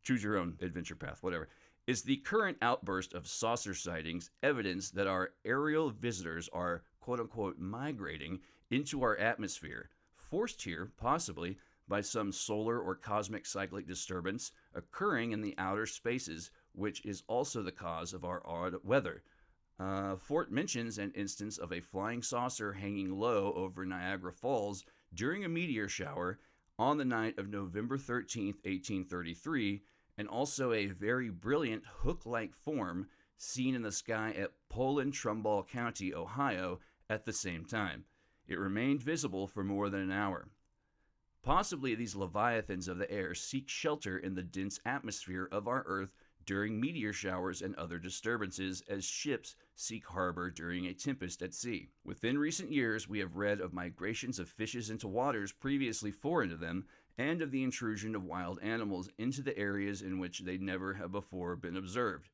Choose your own adventure path, whatever. Is the current outburst of saucer sightings evidence that our aerial visitors are, quote-unquote, migrating into our atmosphere, forced here, possibly, by some solar or cosmic cyclic disturbance occurring in the outer spaces, which is also the cause of our odd weather? Fort mentions an instance of a flying saucer hanging low over Niagara Falls during a meteor shower on the night of November 13th, 1833, and also a very brilliant hook-like form seen in the sky at Poland, Trumbull County, Ohio, at the same time. It remained visible for more than an hour. Possibly these leviathans of the air seek shelter in the dense atmosphere of our Earth during meteor showers and other disturbances as ships seek harbor during a tempest at sea. Within recent years, we have read of migrations of fishes into waters previously foreign to them, and of the intrusion of wild animals into the areas in which they never have before been observed.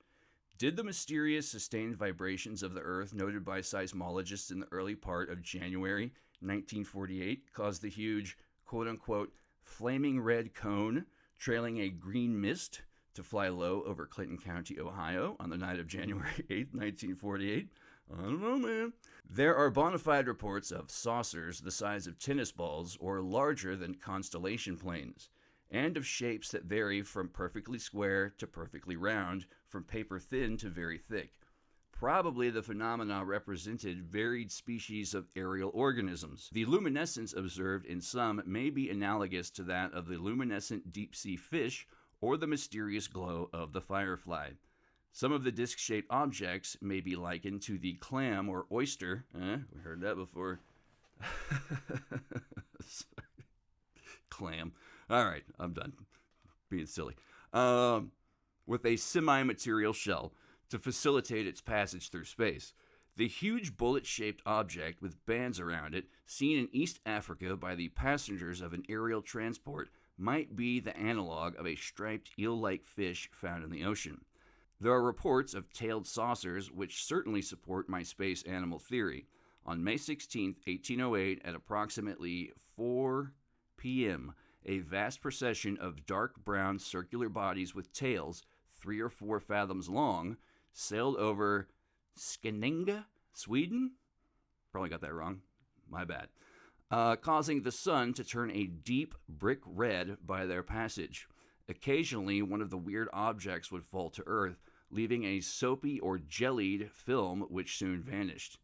Did the mysterious sustained vibrations of the Earth noted by seismologists in the early part of January 1948 cause the huge, quote-unquote, flaming red cone trailing a green mist to fly low over Clinton County, Ohio on the night of January 8, 1948? I don't know, man. There are bona fide reports of saucers the size of tennis balls or larger than constellation planes, and of shapes that vary from perfectly square to perfectly round, from paper thin to very thick. Probably the phenomena represented varied species of aerial organisms. The luminescence observed in some may be analogous to that of the luminescent deep-sea fish or the mysterious glow of the firefly. Some of the disc-shaped objects may be likened to the clam or oyster. We heard that before. Clam. All right, I'm done being silly. With a semi-material shell to facilitate its passage through space. The huge bullet-shaped object with bands around it, seen in East Africa by the passengers of an aerial transport, might be the analog of a striped eel-like fish found in the ocean. There are reports of tailed saucers which certainly support my space animal theory. On May 16, 1808, at approximately 4 p.m., a vast procession of dark brown circular bodies with tails, 3 or 4 fathoms long, sailed over Skänninge, Sweden? Probably got that wrong. My bad. Causing the sun to turn a deep brick red by their passage. Occasionally, one of the weird objects would fall to Earth, leaving a soapy or jellied film which soon vanished.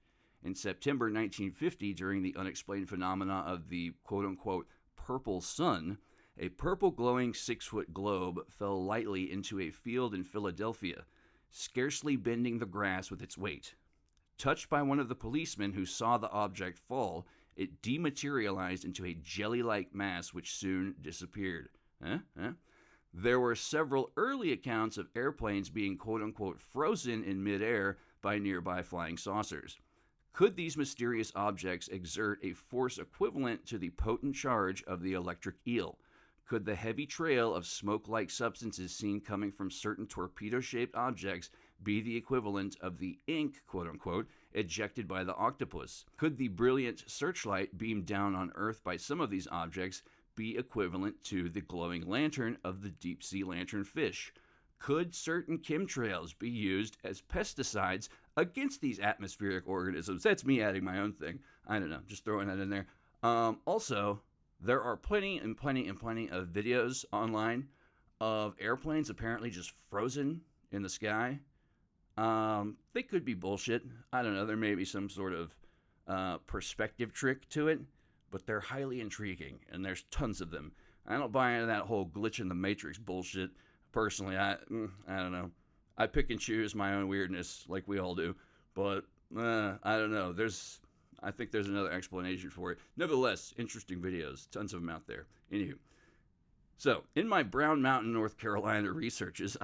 In September 1950, during the unexplained phenomena of the quote-unquote purple sun, a purple glowing 6-foot globe fell lightly into a field in Philadelphia, scarcely bending the grass with its weight. Touched by one of the policemen who saw the object fall, it dematerialized into a jelly-like mass which soon disappeared. There were several early accounts of airplanes being quote-unquote frozen in midair by nearby flying saucers. Could these mysterious objects exert a force equivalent to the potent charge of the electric eel? Could the heavy trail of smoke-like substances seen coming from certain torpedo-shaped objects be the equivalent of the ink, quote-unquote, ejected by the octopus? Could the brilliant searchlight beamed down on Earth by some of these objects be equivalent to the glowing lantern of the deep-sea lanternfish? Could certain chemtrails be used as pesticides against these atmospheric organisms? That's me adding my own thing. I don't know, just throwing that in there. Also, there are plenty of videos online of airplanes apparently just frozen in the sky. They could be bullshit. I don't know. There may be some sort of perspective trick to it, but they're highly intriguing, and there's tons of them. I don't buy into that whole glitch in the matrix bullshit. Personally, I don't know. I pick and choose my own weirdness, like we all do, but I don't know. I think there's another explanation for it. Nevertheless, interesting videos, tons of them out there. Anywho, so in my Brown Mountain, North Carolina researches,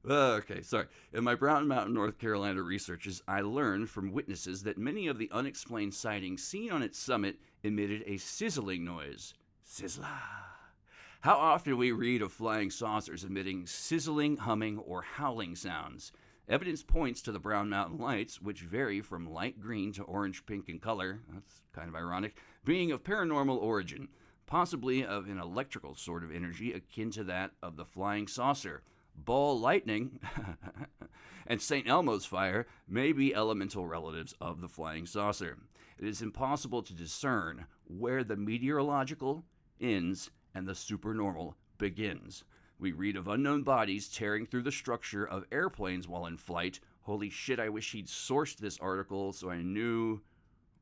In my Brown Mountain, North Carolina researches, I learned from witnesses that many of the unexplained sightings seen on its summit emitted a sizzling noise. Sizzla. How often we read of flying saucers emitting sizzling, humming, or howling sounds. Evidence points to the Brown Mountain Lights, which vary from light green to orange-pink in color, that's kind of ironic, being of paranormal origin, possibly of an electrical sort of energy akin to that of the flying saucer. Ball lightning and St. Elmo's fire may be elemental relatives of the flying saucer. It is impossible to discern where the meteorological ends and the supernormal begins. We read of unknown bodies tearing through the structure of airplanes while in flight. Holy shit, I wish he'd sourced this article so I knew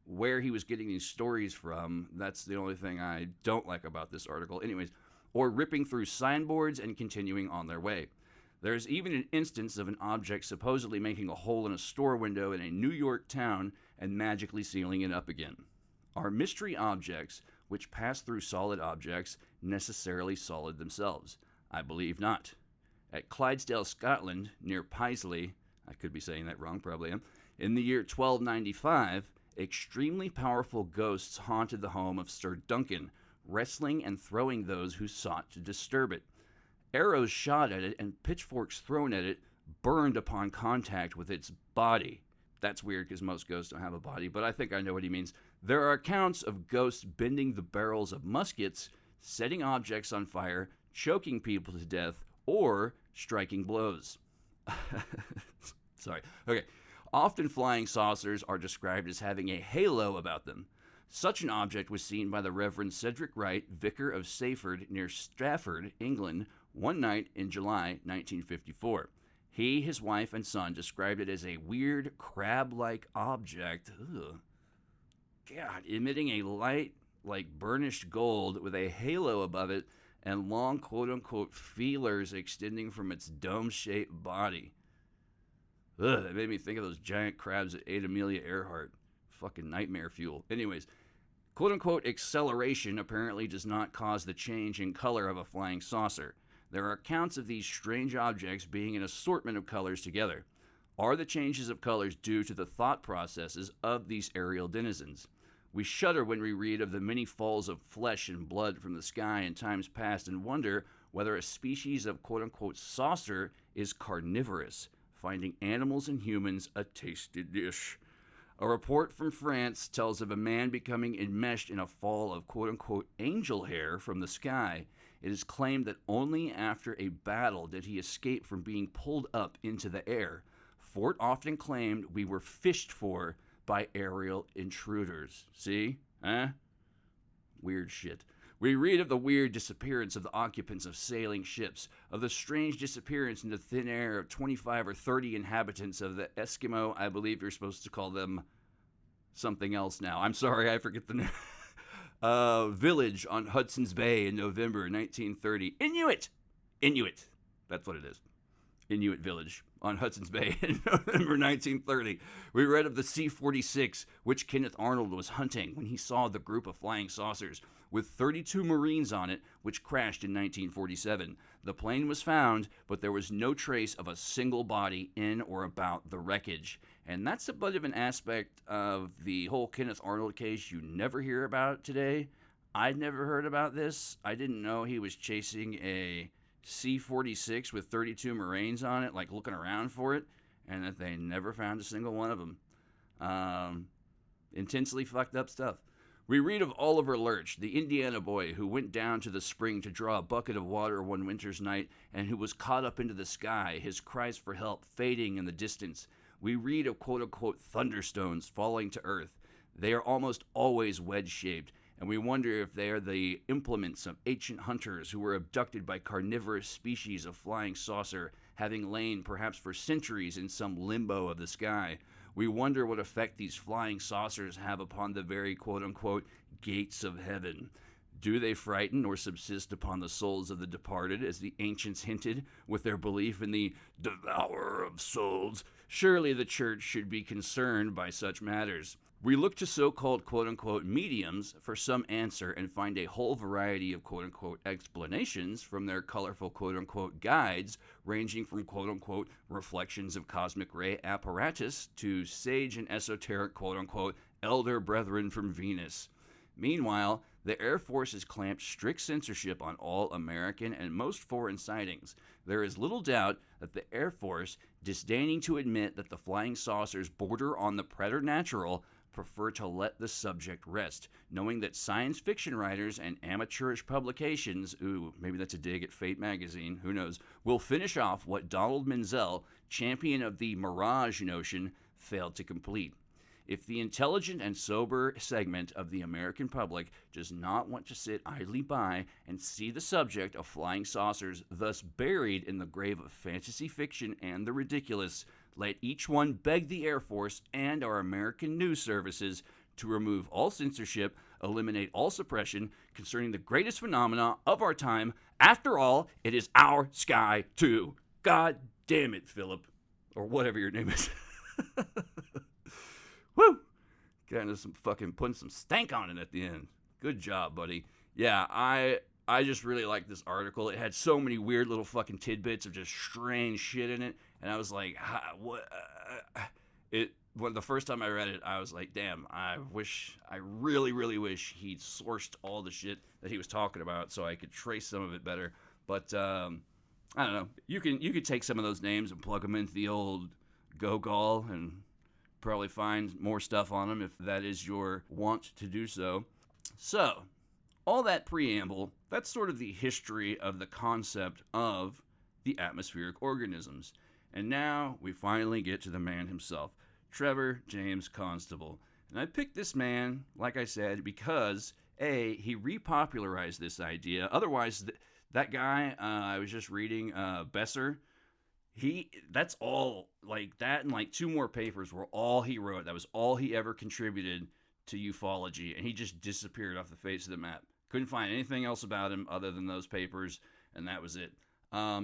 where he was getting these stories from. That's the only thing I don't like about this article. Anyways, or ripping through signboards and continuing on their way. There's even an instance of an object supposedly making a hole in a store window in a New York town and magically sealing it up again. Are mystery objects, which pass through solid objects, necessarily solid themselves? I believe not. At Clydesdale, Scotland, near Paisley, I could be saying that wrong, probably am, in the year 1295, extremely powerful ghosts haunted the home of Sir Duncan, wrestling and throwing those who sought to disturb it. Arrows shot at it and pitchforks thrown at it burned upon contact with its body. That's weird because most ghosts don't have a body, but I think I know what he means. There are accounts of ghosts bending the barrels of muskets, setting objects on fire, choking people to death, or striking blows. Sorry. Okay. Often flying saucers are described as having a halo about them. Such an object was seen by the Reverend Cedric Wright, vicar of Sayford near Stafford, England, one night in July 1954. He, his wife, and son described it as a weird, crab-like object, emitting a light like burnished gold with a halo above it and long quote-unquote feelers extending from its dome-shaped body. That made me think of those giant crabs that ate Amelia Earhart. Fucking nightmare fuel. Anyways, quote-unquote acceleration apparently does not cause the change in color of a flying saucer. There are accounts of these strange objects being an assortment of colors together. Are the changes of colors due to the thought processes of these aerial denizens? We shudder when we read of the many falls of flesh and blood from the sky in times past and wonder whether a species of quote-unquote saucer is carnivorous, finding animals and humans a tasty dish. A report from France tells of a man becoming enmeshed in a fall of quote-unquote angel hair from the sky. It is claimed that only after a battle did he escape from being pulled up into the air. Fort often claimed we were fished for by aerial intruders. See? Weird shit. We read of the weird disappearance of the occupants of sailing ships, of the strange disappearance into thin air of 25 or 30 inhabitants of the Eskimo, I believe you're supposed to call them something else now. I'm sorry, I forget the name. Village on Hudson's Bay in November 1930. Inuit. That's what it is. Inuit village on Hudson's Bay in November 1930. We read of the C-46, which Kenneth Arnold was hunting when he saw the group of flying saucers with 32 Marines on it, which crashed in 1947. The plane was found, but there was no trace of a single body in or about the wreckage. And that's a bit of an aspect of the whole Kenneth Arnold case you never hear about today. I'd never heard about this. I didn't know he was chasing a C-46 with 32 Marines on it, like looking around for it, and that they never found a single one of them. Intensely fucked up stuff. We read of Oliver Lurch, the Indiana boy who went down to the spring to draw a bucket of water one winter's night and who was caught up into the sky, his cries for help fading in the distance. We read of quote-unquote thunderstones falling to earth. They are almost always wedge-shaped, and we wonder if they are the implements of ancient hunters who were abducted by carnivorous species of flying saucer, having lain perhaps for centuries in some limbo of the sky. We wonder what effect these flying saucers have upon the very quote-unquote gates of heaven. Do they frighten or subsist upon the souls of the departed, as the ancients hinted, with their belief in the devourer of souls? Surely the church should be concerned by such matters. We look to so-called quote-unquote mediums for some answer and find a whole variety of quote-unquote explanations from their colorful quote-unquote guides, ranging from quote-unquote reflections of cosmic ray apparatus to sage and esoteric quote-unquote elder brethren from Venus. Meanwhile, the Air Force has clamped strict censorship on all American and most foreign sightings. There is little doubt that the Air Force, disdaining to admit that the flying saucers border on the preternatural, prefer to let the subject rest, knowing that science fiction writers and amateurish publications, maybe that's a dig at Fate magazine, who knows, will finish off what Donald Menzel, champion of the mirage notion, failed to complete. If the intelligent and sober segment of the American public does not want to sit idly by and see the subject of flying saucers thus buried in the grave of fantasy fiction and the ridiculous, let each one beg the Air Force and our American news services to remove all censorship, eliminate all suppression concerning the greatest phenomena of our time. After all, it is our sky too. God damn it, Philip. Or whatever your name is. Woo! Kind of some fucking putting some stank on it at the end. Good job, buddy. Yeah, I just really liked this article. It had so many weird little fucking tidbits of just strange shit in it, and I was like, what? When the first time I read it, I was like, damn, I really, really wish he'd sourced all the shit that he was talking about so I could trace some of it better. But I don't know. You could take some of those names and plug them into the old Google and probably find more stuff on them if that is your want to do so. So, all that preamble, that's sort of the history of the concept of the atmospheric organisms. And now we finally get to the man himself, Trevor James Constable. And I picked this man, like I said, because A, he repopularized this idea. Otherwise, that guy I was just reading, Besser, that's all, like that and like two more papers were all he wrote. That was all he ever contributed to ufology, and he just disappeared off the face of the map. Couldn't find anything else about him other than those papers, and that was it.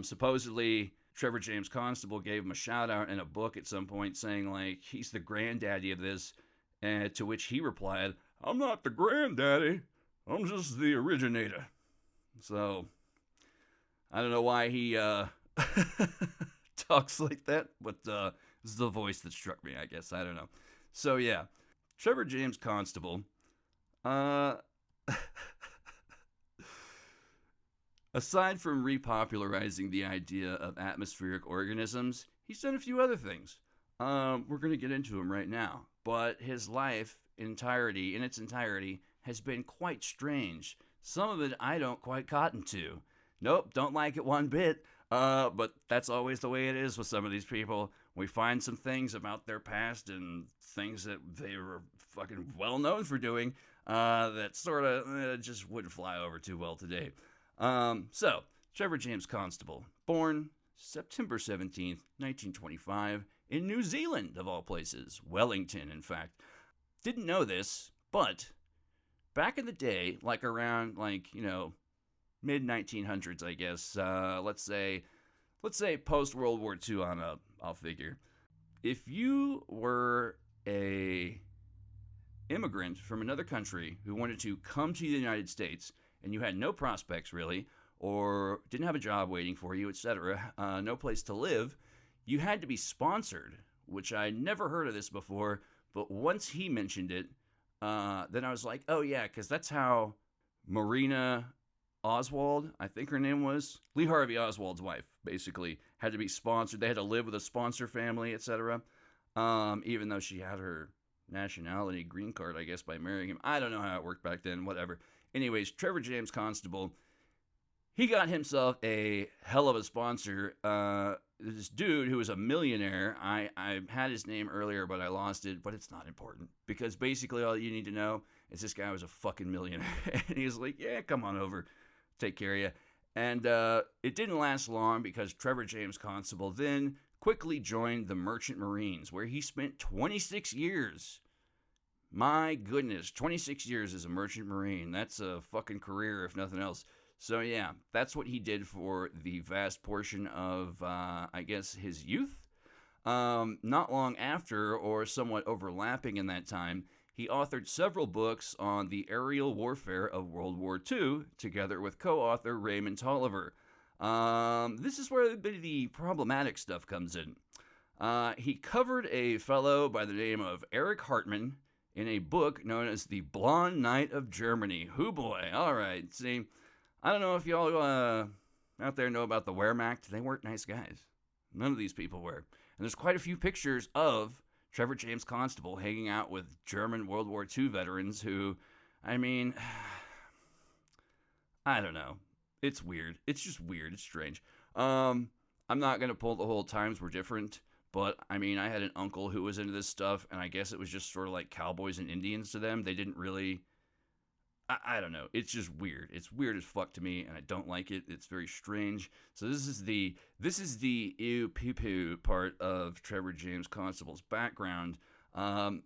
Supposedly, Trevor James Constable gave him a shout out in a book at some point saying, like, he's the granddaddy of this, and to which he replied, I'm not the granddaddy, I'm just the originator. So, I don't know why he, talks like that, but this is the voice that struck me, I guess. I don't know. So yeah, Trevor James Constable, aside from repopularizing the idea of atmospheric organisms, he's done a few other things. We're going to get into them right now, but his life in its entirety has been quite strange. Some of it I don't quite cotton to. Nope, don't like it one bit. But that's always the way it is with some of these people. We find some things about their past and things that they were fucking well known for doing that sort of just wouldn't fly over too well today. So, Trevor James Constable, born September 17th, 1925, in New Zealand, of all places. Wellington, in fact. Didn't know this, but back in the day, like around, mid-1900s, I guess. Let's say post-World War II on up, I'll figure. If you were a immigrant from another country who wanted to come to the United States, and you had no prospects, really, or didn't have a job waiting for you, etc., no place to live, you had to be sponsored, which I never heard of this before, but once he mentioned it, then I was like, oh yeah, because that's how Marina Oswald, I think her name was, Lee Harvey Oswald's wife, basically, had to be sponsored. They had to live with a sponsor family, etc. Even though she had her nationality, green card, I guess, by marrying him. I don't know how it worked back then, whatever. Anyways, Trevor James Constable, he got himself a hell of a sponsor. This dude who was a millionaire, I had his name earlier, but I lost it, but it's not important. Because basically all you need to know is this guy was a fucking millionaire. And he was like, yeah, come on over. Take care of you. And it didn't last long because Trevor James Constable then quickly joined the Merchant Marines, where he spent 26 years. My goodness, 26 years as a Merchant Marine. That's a fucking career, if nothing else. So yeah, that's what he did for the vast portion of, I guess, his youth. Not long after, or somewhat overlapping in that time, he authored several books on the aerial warfare of World War II, together with co-author Raymond Tolliver. This is where the problematic stuff comes in. He covered a fellow by the name of Eric Hartmann in a book known as The Blonde Knight of Germany. Hoo boy, alright, see, I don't know if y'all out there know about the Wehrmacht. They weren't nice guys. None of these people were. And there's quite a few pictures of Trevor James Constable hanging out with German World War II veterans who, I mean, I don't know. It's weird. It's just weird. It's strange. I'm not going to pull the whole times were different, but I mean, I had an uncle who was into this stuff, and I guess it was just sort of like cowboys and Indians to them. They didn't really, I don't know. It's just weird. It's weird as fuck to me, and I don't like it. It's very strange. So this is the ew poo poo part of Trevor James Constable's background. I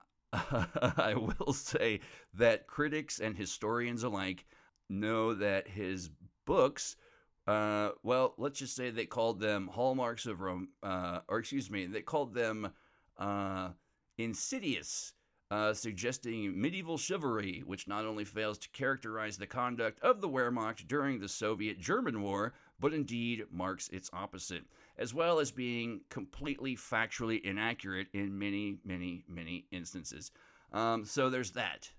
will say that critics and historians alike know that his books, well, let's just say they called them hallmarks of they called them insidious. Suggesting medieval chivalry, which not only fails to characterize the conduct of the Wehrmacht during the Soviet-German War, but indeed marks its opposite, as well as being completely factually inaccurate in many, many, many instances. So there's that.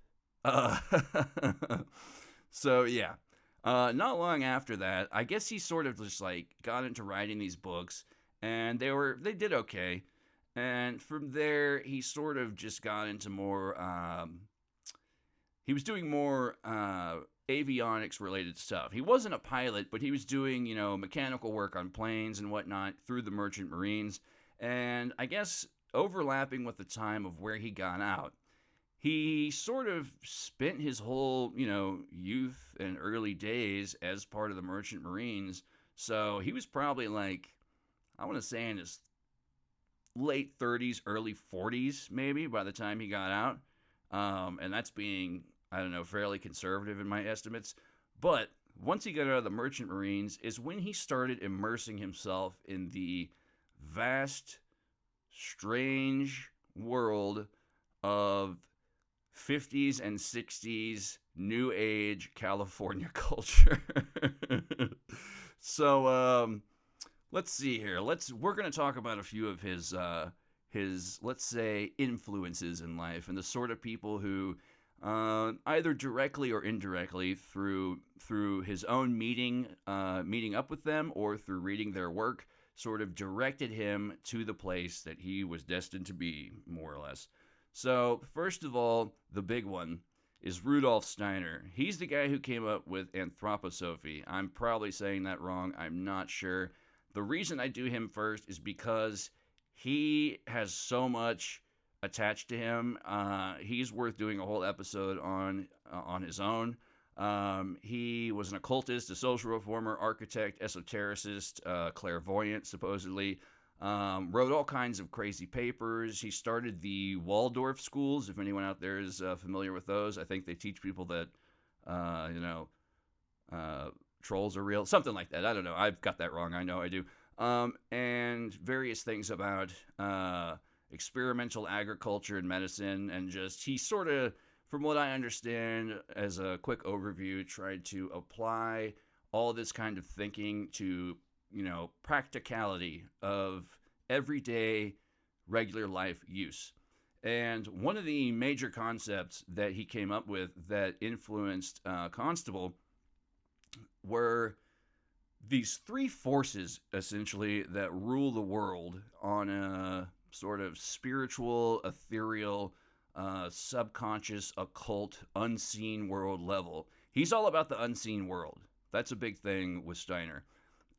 So yeah, not long after that, I guess he sort of just like got into writing these books, and they did okay. And from there, he sort of just got into more, he was doing more avionics-related stuff. He wasn't a pilot, but he was doing, mechanical work on planes and whatnot through the Merchant Marines. And I guess overlapping with the time of where he got out, he sort of spent his whole, youth and early days as part of the Merchant Marines. So he was probably like, I want to say in his late 30s, early 40s, maybe, by the time he got out. And that's being, I don't know, fairly conservative in my estimates. But once he got out of the Merchant Marines is when he started immersing himself in the vast, strange world of 50s and 60s New Age California culture. So, let's see here. We're going to talk about a few of his let's say influences in life and the sort of people who either directly or indirectly through his own meeting up with them or through reading their work sort of directed him to the place that he was destined to be, more or less. So, first of all, the big one is Rudolf Steiner. He's the guy who came up with anthroposophy. I'm probably saying that wrong. I'm not sure. The reason I do him first is because he has so much attached to him. He's worth doing a whole episode on his own. He was an occultist, a social reformer, architect, esotericist, clairvoyant, supposedly. Wrote all kinds of crazy papers. He started the Waldorf schools, if anyone out there is familiar with those. I think they teach people that, trolls are real, something like that. I don't know. I've got that wrong. I know I do. And various things about experimental agriculture and medicine, and just he sort of, from what I understand, as a quick overview, tried to apply all this kind of thinking to, practicality of everyday, regular life use. And one of the major concepts that he came up with that influenced Constable were these three forces, essentially, that rule the world on a sort of spiritual, ethereal, subconscious, occult, unseen world level. He's all about the unseen world. That's a big thing with Steiner.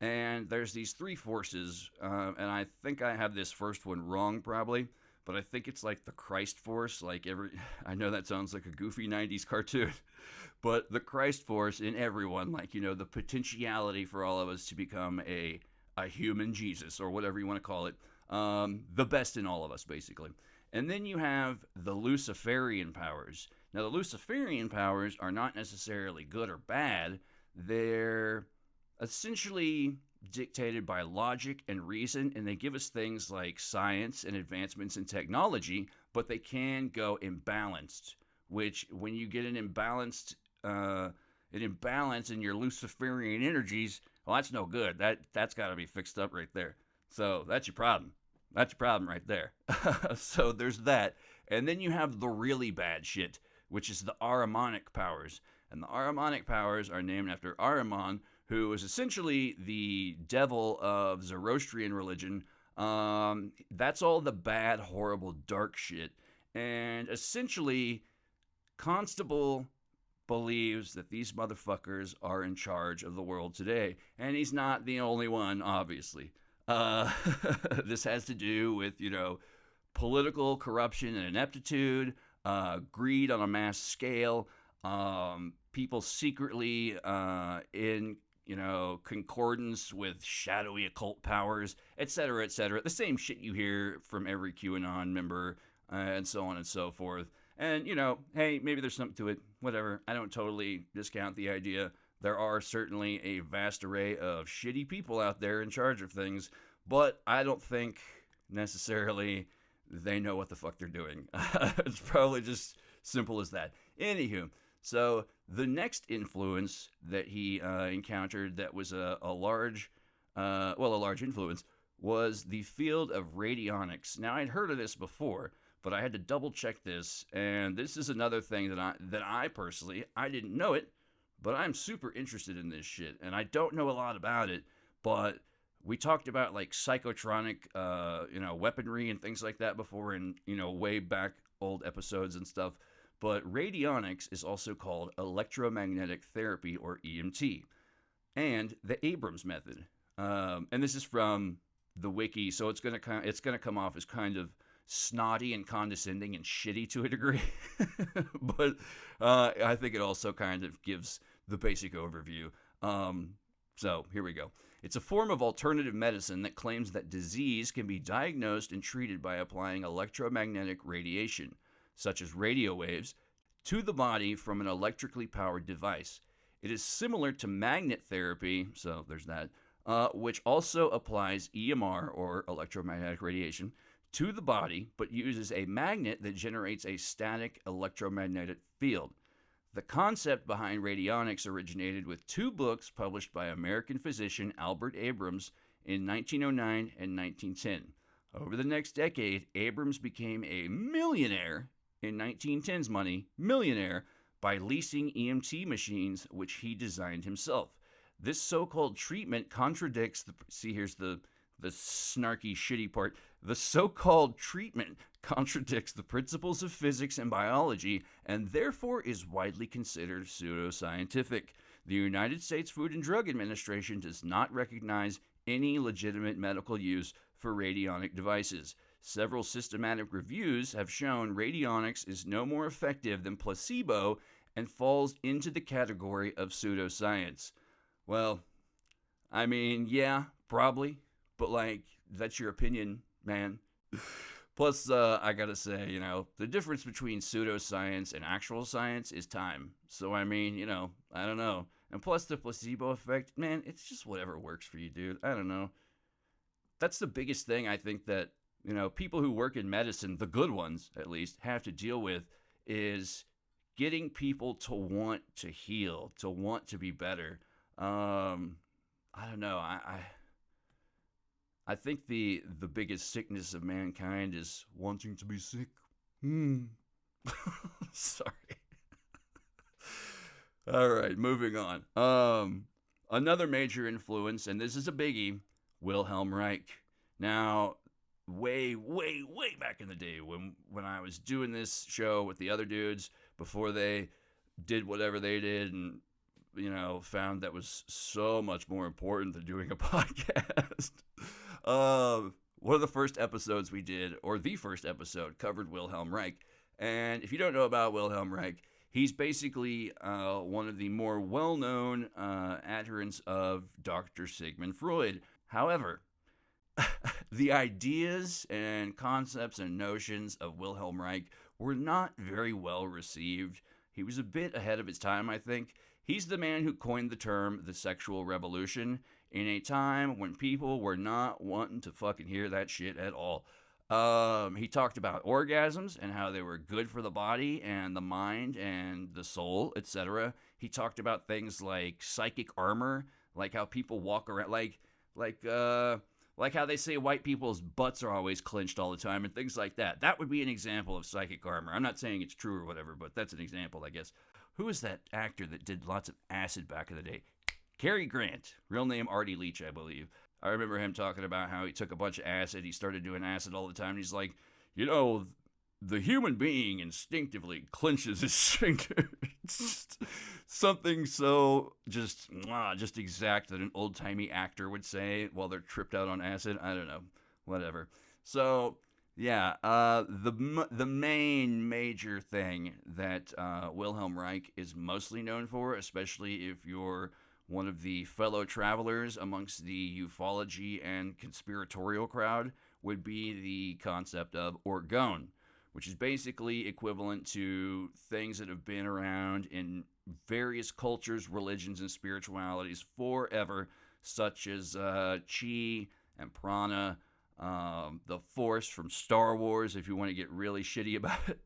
And there's these three forces, and I think I have this first one wrong, probably, but I think it's like the Christ force, I know that sounds like a goofy 90s cartoon, but the Christ force in everyone, the potentiality for all of us to become a human Jesus, or whatever you want to call it. The best in all of us, basically. And then you have the Luciferian powers. Now, the Luciferian powers are not necessarily good or bad. They're essentially dictated by logic and reason, and they give us things like science and advancements in technology, but they can go imbalanced, which when you get an imbalance in your Luciferian energies, well, that's no good. That's got to be fixed up right there. So that's your problem. That's your problem right there. So there's that. And then you have the really bad shit, which is the Ahrimanic powers. And the Ahrimanic powers are named after Ahriman, who is essentially the devil of Zoroastrian religion. That's all the bad, horrible, dark shit. And essentially, Constable believes that these motherfuckers are in charge of the world today. And he's not the only one, obviously. This has to do with, political corruption and ineptitude, greed on a mass scale, people secretly in concordance with shadowy occult powers, etc., etc. The same shit you hear from every QAnon member, and so on and so forth. And, hey, maybe there's something to it. Whatever. I don't totally discount the idea. There are certainly a vast array of shitty people out there in charge of things, but I don't think necessarily they know what the fuck they're doing. It's probably just simple as that. Anywho, so the next influence that he encountered that was a large influence was the field of radionics. Now, I'd heard of this before, but I had to double check this, and this is another thing that I personally, I didn't know it, but I'm super interested in this shit, and I don't know a lot about it, but we talked about like psychotronic, weaponry and things like that before in, way back old episodes and stuff. But radionics is also called electromagnetic therapy, or EMT, and the Abrams method. And this is from the wiki, so it's gonna come off as kind of snotty and condescending and shitty to a degree, but I think it also kind of gives the basic overview. So here we go. It's a form of alternative medicine that claims that disease can be diagnosed and treated by applying electromagnetic radiation, such as radio waves, to the body from an electrically powered device. It is similar to magnet therapy, so there's that, which also applies EMR, or electromagnetic radiation, to the body, but uses a magnet that generates a static electromagnetic field. The concept behind radionics originated with two books published by American physician Albert Abrams in 1909 and 1910. Over the next decade, Abrams became a millionaire, in 1910's money, millionaire, by leasing EMT machines, which he designed himself. This so-called treatment contradicts here's the snarky, shitty part. The so-called treatment contradicts the principles of physics and biology, and therefore is widely considered pseudoscientific. The United States Food and Drug Administration does not recognize any legitimate medical use for radionic devices. Several systematic reviews have shown radionics is no more effective than placebo and falls into the category of pseudoscience. Well, I mean, yeah, probably, but that's your opinion, man. Plus, I gotta say, the difference between pseudoscience and actual science is time. So, I mean, I don't know. And plus, the placebo effect, man, it's just whatever works for you, dude. I don't know. That's the biggest thing I think that, people who work in medicine, the good ones at least, have to deal with is getting people to want to heal, to want to be better. I don't know. I think the biggest sickness of mankind is wanting to be sick. Sorry. All right, moving on. Another major influence, and this is a biggie, Wilhelm Reich. Now, way back in the day when I was doing this show with the other dudes, before they did whatever they did and, found that was so much more important than doing a podcast. One of the first episodes we did, or the first episode, covered Wilhelm Reich. And if you don't know about Wilhelm Reich, he's basically one of the more well-known adherents of Dr. Sigmund Freud. However, The ideas and concepts and notions of Wilhelm Reich were not very well received. He was a bit ahead of his time, I think. He's the man who coined the term the sexual revolution in a time when people were not wanting to fucking hear that shit at all. He talked about orgasms and how they were good for the body and the mind and the soul, etc. He talked about things like psychic armor, like how people walk around, like how they say white people's butts are always clenched all the time and things like that. That would be an example of psychic armor. I'm not saying it's true or whatever, but that's an example, I guess. Who was that actor that did lots of acid back in the day? Cary Grant. Real name Artie Leach, I believe. I remember him talking about how he took a bunch of acid. He started doing acid all the time. And he's like, the human being instinctively clenches his sphincter. Something so just exact that an old-timey actor would say while they're tripped out on acid. I don't know. Whatever. So, yeah, the main major thing that Wilhelm Reich is mostly known for, especially if you're one of the fellow travelers amongst the ufology and conspiratorial crowd, would be the concept of orgone, which is basically equivalent to things that have been around in various cultures, religions, and spiritualities forever, such as chi and prana, the Force from Star Wars, if you want to get really shitty about it.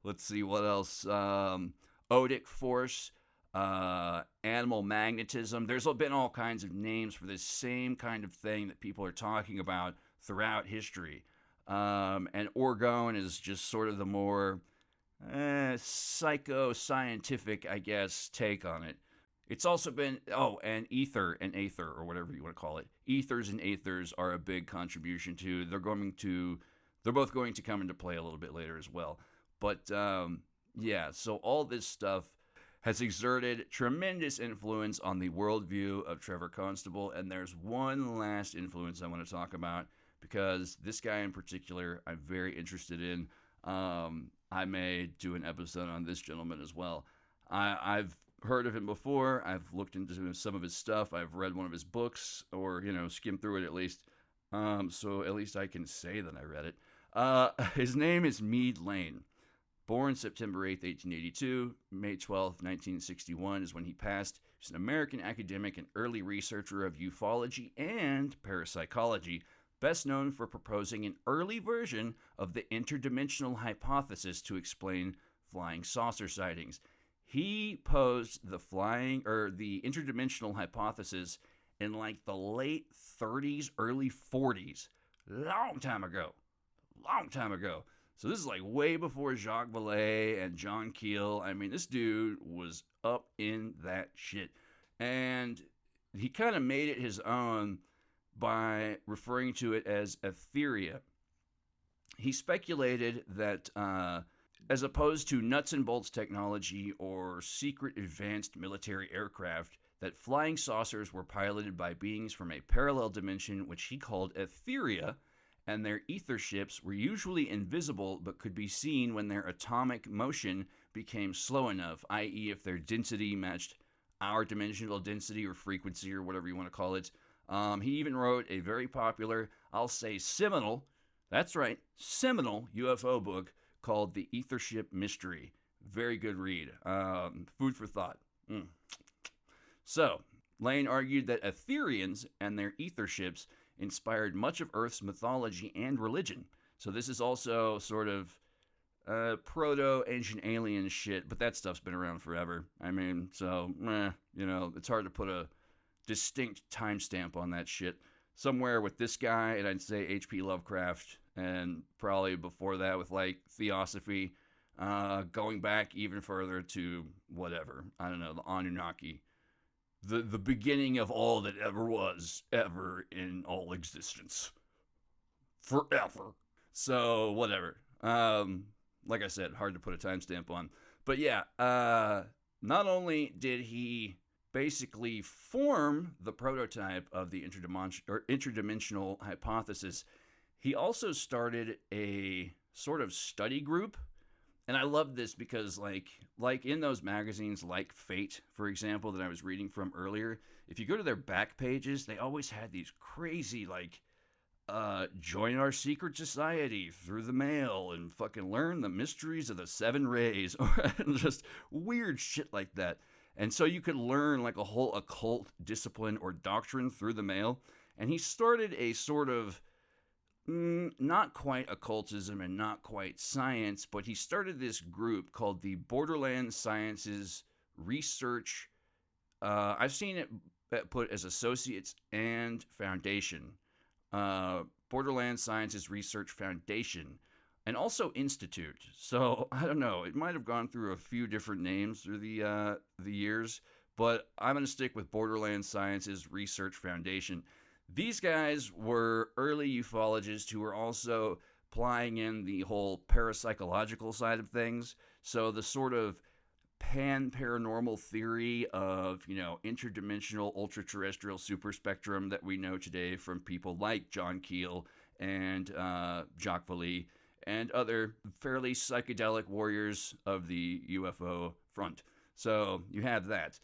Let's see, what else? Odic Force, animal magnetism. There's been all kinds of names for this same kind of thing that people are talking about throughout history. And orgone is just sort of the more psycho-scientific, I guess, take on it. It's also been, and ether and aether, or whatever you want to call it. Ethers and aethers are a big contribution to. They're both going to come into play a little bit later as well. But, yeah, so all this stuff has exerted tremendous influence on the worldview of Trevor Constable, and there's one last influence I want to talk about, because this guy in particular I'm very interested in. I may do an episode on this gentleman as well. I've heard of him before. I've looked into some of his stuff. I've read one of his books, or, skimmed through it at least. So at least I can say that I read it. His name is Meade Lane. Born September 8th, 1882, May 12th, 1961 is when he passed. He's an American academic and early researcher of ufology and parapsychology, best known for proposing an early version of the interdimensional hypothesis to explain flying saucer sightings. He posed the interdimensional hypothesis in like the late 30s, early 40s. Long time ago. So this is like way before Jacques Vallée and John Keel. I mean, this dude was up in that shit. And he kind of made it his own by referring to it as etheria. He speculated that as opposed to nuts and bolts technology or secret advanced military aircraft, that flying saucers were piloted by beings from a parallel dimension which he called etheria, and their ether ships were usually invisible but could be seen when their atomic motion became slow enough, i.e. if their density matched our dimensional density or frequency or whatever you want to call it. He even wrote a very popular, I'll say seminal, that's right, seminal UFO book called The Ethership Mystery. Very good read. Food for thought. So, Lane argued that Etherians and their ether ships inspired much of Earth's mythology and religion. So this is also sort of proto-ancient alien shit, but that stuff's been around forever. I mean, so, it's hard to put a distinct timestamp on that shit. Somewhere with this guy, and I'd say H.P. Lovecraft, and probably before that with, like, Theosophy, going back even further to whatever, I don't know, the Anunnaki. The beginning of all that ever was, ever in all existence. Forever. So, whatever. Like I said, hard to put a timestamp on. But yeah, not only did he basically form the prototype of the interdimensional hypothesis, he also started a sort of study group. And I love this because, like in those magazines, like Fate, for example, that I was reading from earlier, if you go to their back pages, they always had these crazy, join our secret society through the mail and fucking learn the mysteries of the seven rays, or just weird shit like that. And so you could learn like a whole occult discipline or doctrine through the mail. And he started a sort of not quite occultism and not quite science, but he started this group called the Borderland Sciences Research. I've seen it put as Associates and Foundation. Borderland Sciences Research Foundation, and also Institute. So I don't know. It might have gone through a few different names through the years, but I'm going to stick with Borderland Sciences Research Foundation. These guys were early ufologists who were also applying in the whole parapsychological side of things. So the sort of pan-paranormal theory of, interdimensional ultra-terrestrial superspectrum that we know today from people like John Keel and Jacques Vallée and other fairly psychedelic warriors of the UFO front. So you have that.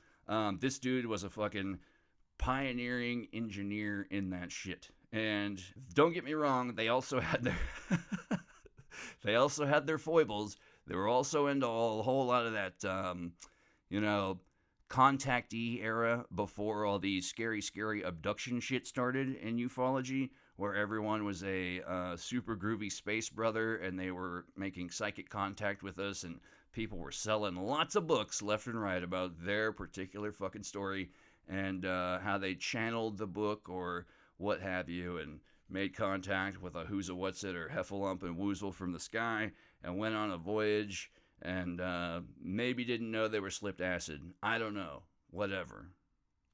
This dude was a fucking pioneering engineer in that shit. And don't get me wrong, they also had their foibles. They were also into a whole lot of that, contactee era before all these scary abduction shit started in ufology, where everyone was a super groovy space brother and they were making psychic contact with us, and people were selling lots of books left and right about their particular fucking story and how they channeled the book or what have you, and made contact with a who's a what's it or heffalump and woozle from the sky and went on a voyage and maybe didn't know they were slipped acid. I don't know. Whatever.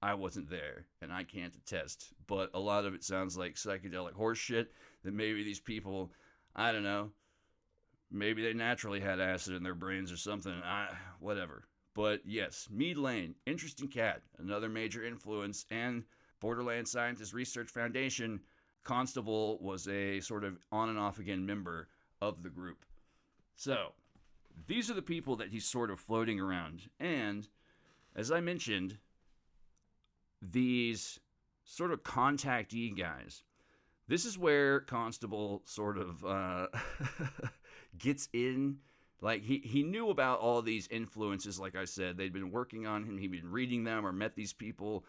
I wasn't there and I can't attest. But a lot of it sounds like psychedelic horse shit that maybe these people, I don't know, maybe they naturally had acid in their brains or something. Whatever. But yes, Mead Lane, interesting cat, another major influence, and Borderland Sciences Research Foundation. Constable was a sort of on and off again member of the group. So, these are the people that he's sort of floating around. And, as I mentioned, these sort of contactee guys, this is where Constable sort of gets in. Like, he knew about all these influences, like I said. They'd been working on him. He'd been reading them or met these people.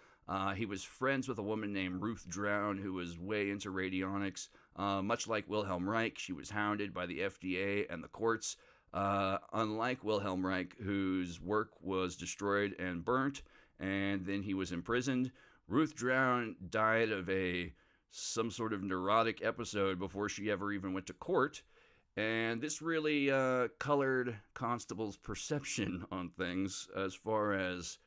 He was friends with a woman named Ruth Drown, who was way into radionics. Much like Wilhelm Reich, she was hounded by the FDA and the courts. Unlike Wilhelm Reich, whose work was destroyed and burnt, and then he was imprisoned, Ruth Drown died of some sort of neurotic episode before she ever even went to court. And this really colored Constable's perception on things as far as,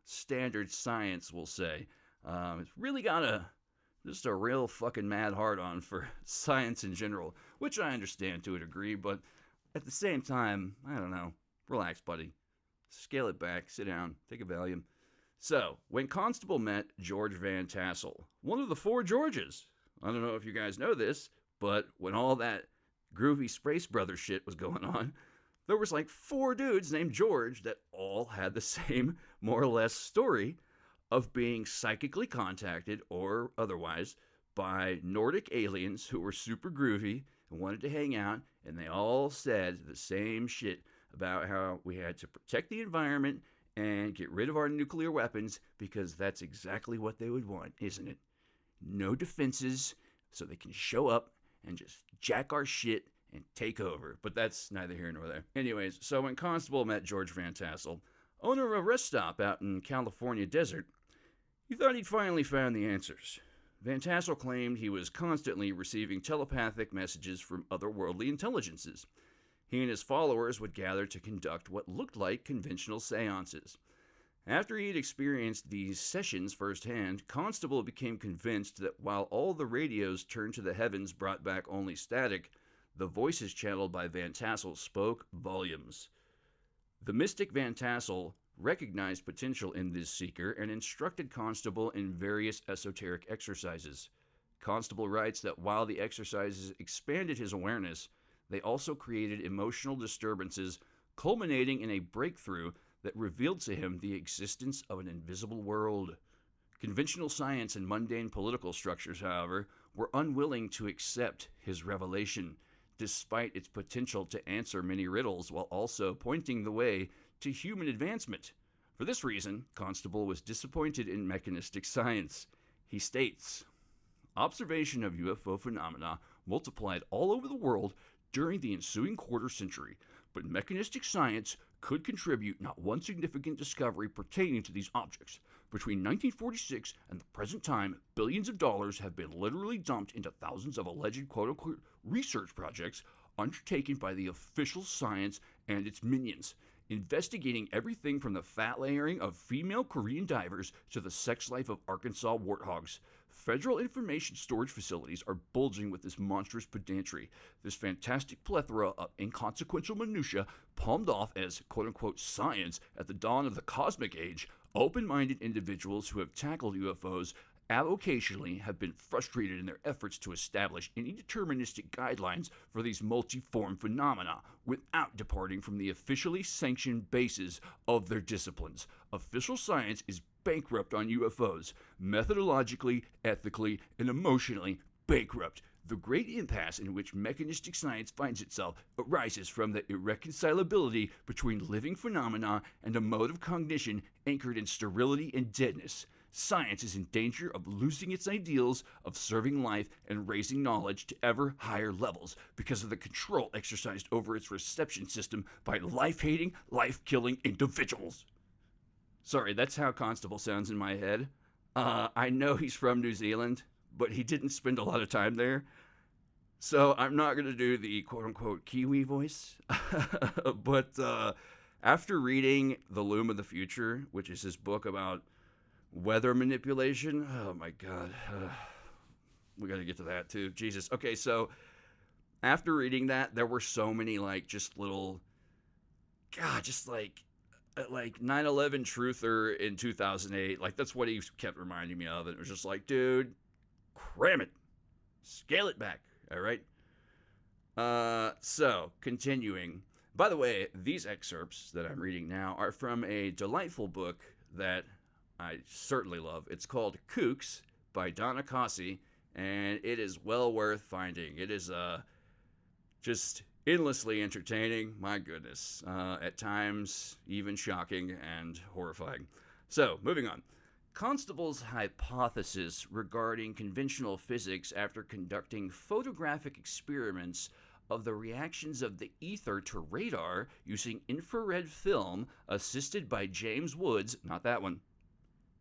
standard science, we'll say. It's really got just a real fucking mad hard-on for science in general, which I understand to a degree, but at the same time, I don't know. Relax, buddy. Scale it back, sit down, take a Valium. So, when Constable met George Van Tassel, one of the four Georges, I don't know if you guys know this, but when all that groovy Space Brother shit was going on, there was like four dudes named George that all had the same, more or less, story of being psychically contacted or otherwise by Nordic aliens who were super groovy and wanted to hang out, and they all said the same shit about how we had to protect the environment and get rid of our nuclear weapons because that's exactly what they would want, isn't it? No defenses, so they can show up and just jack our shit and take over. But that's neither here nor there. Anyways, so when Constable met George Van Tassel, owner of a rest stop out in California desert, he thought he'd finally found the answers. Van Tassel claimed he was constantly receiving telepathic messages from otherworldly intelligences. He and his followers would gather to conduct what looked like conventional seances. After he had experienced these sessions firsthand, Constable became convinced that while all the radios turned to the heavens brought back only static, the voices channeled by Van Tassel spoke volumes. The mystic Van Tassel recognized potential in this seeker and instructed Constable in various esoteric exercises. Constable writes that while the exercises expanded his awareness, they also created emotional disturbances, culminating in a breakthrough that revealed to him the existence of an invisible world. Conventional science and mundane political structures, however, were unwilling to accept his revelation, despite its potential to answer many riddles while also pointing the way to human advancement. For this reason, Constable was disappointed in mechanistic science. He states, observation of UFO phenomena multiplied all over the world during the ensuing quarter century, but mechanistic science could contribute not one significant discovery pertaining to these objects. Between 1946 and the present time, billions of dollars have been literally dumped into thousands of alleged quote-unquote research projects undertaken by the official science and its minions, investigating everything from the fat layering of female Korean divers to the sex life of Arkansas warthogs. Federal information storage facilities are bulging with this monstrous pedantry, this fantastic plethora of inconsequential minutiae palmed off as quote-unquote science at the dawn of the cosmic age. Open-minded individuals who have tackled UFOs avocationally have been frustrated in their efforts to establish any deterministic guidelines for these multiform phenomena without departing from the officially sanctioned bases of their disciplines. Official science is bankrupt on UFOs, methodologically, ethically, and emotionally bankrupt. The great impasse in which mechanistic science finds itself arises from the irreconcilability between living phenomena and a mode of cognition anchored in sterility and deadness. Science is in danger of losing its ideals of serving life and raising knowledge to ever higher levels because of the control exercised over its reception system by life-hating, life-killing individuals. Sorry, that's how Constable sounds in my head. I know he's from New Zealand, but he didn't spend a lot of time there. So I'm not going to do the quote-unquote Kiwi voice. But after reading The Loom of the Future, which is his book about weather manipulation, oh my God. We got to get to that too. Jesus. Okay, so after reading that, there were so many just little, God, just like 9/11 truther in 2008. That's what he kept reminding me of. And it was just like, dude, cram it. Scale it back. All right. So, continuing. By the way, these excerpts that I'm reading now are from a delightful book that I certainly love. It's called Kooks by Donna Cossey, and it is well worth finding. It is just endlessly entertaining. My goodness. At times, even shocking and horrifying. So, moving on. Constable's hypothesis regarding conventional physics after conducting photographic experiments of the reactions of the ether to radar using infrared film assisted by James Woods, not that one,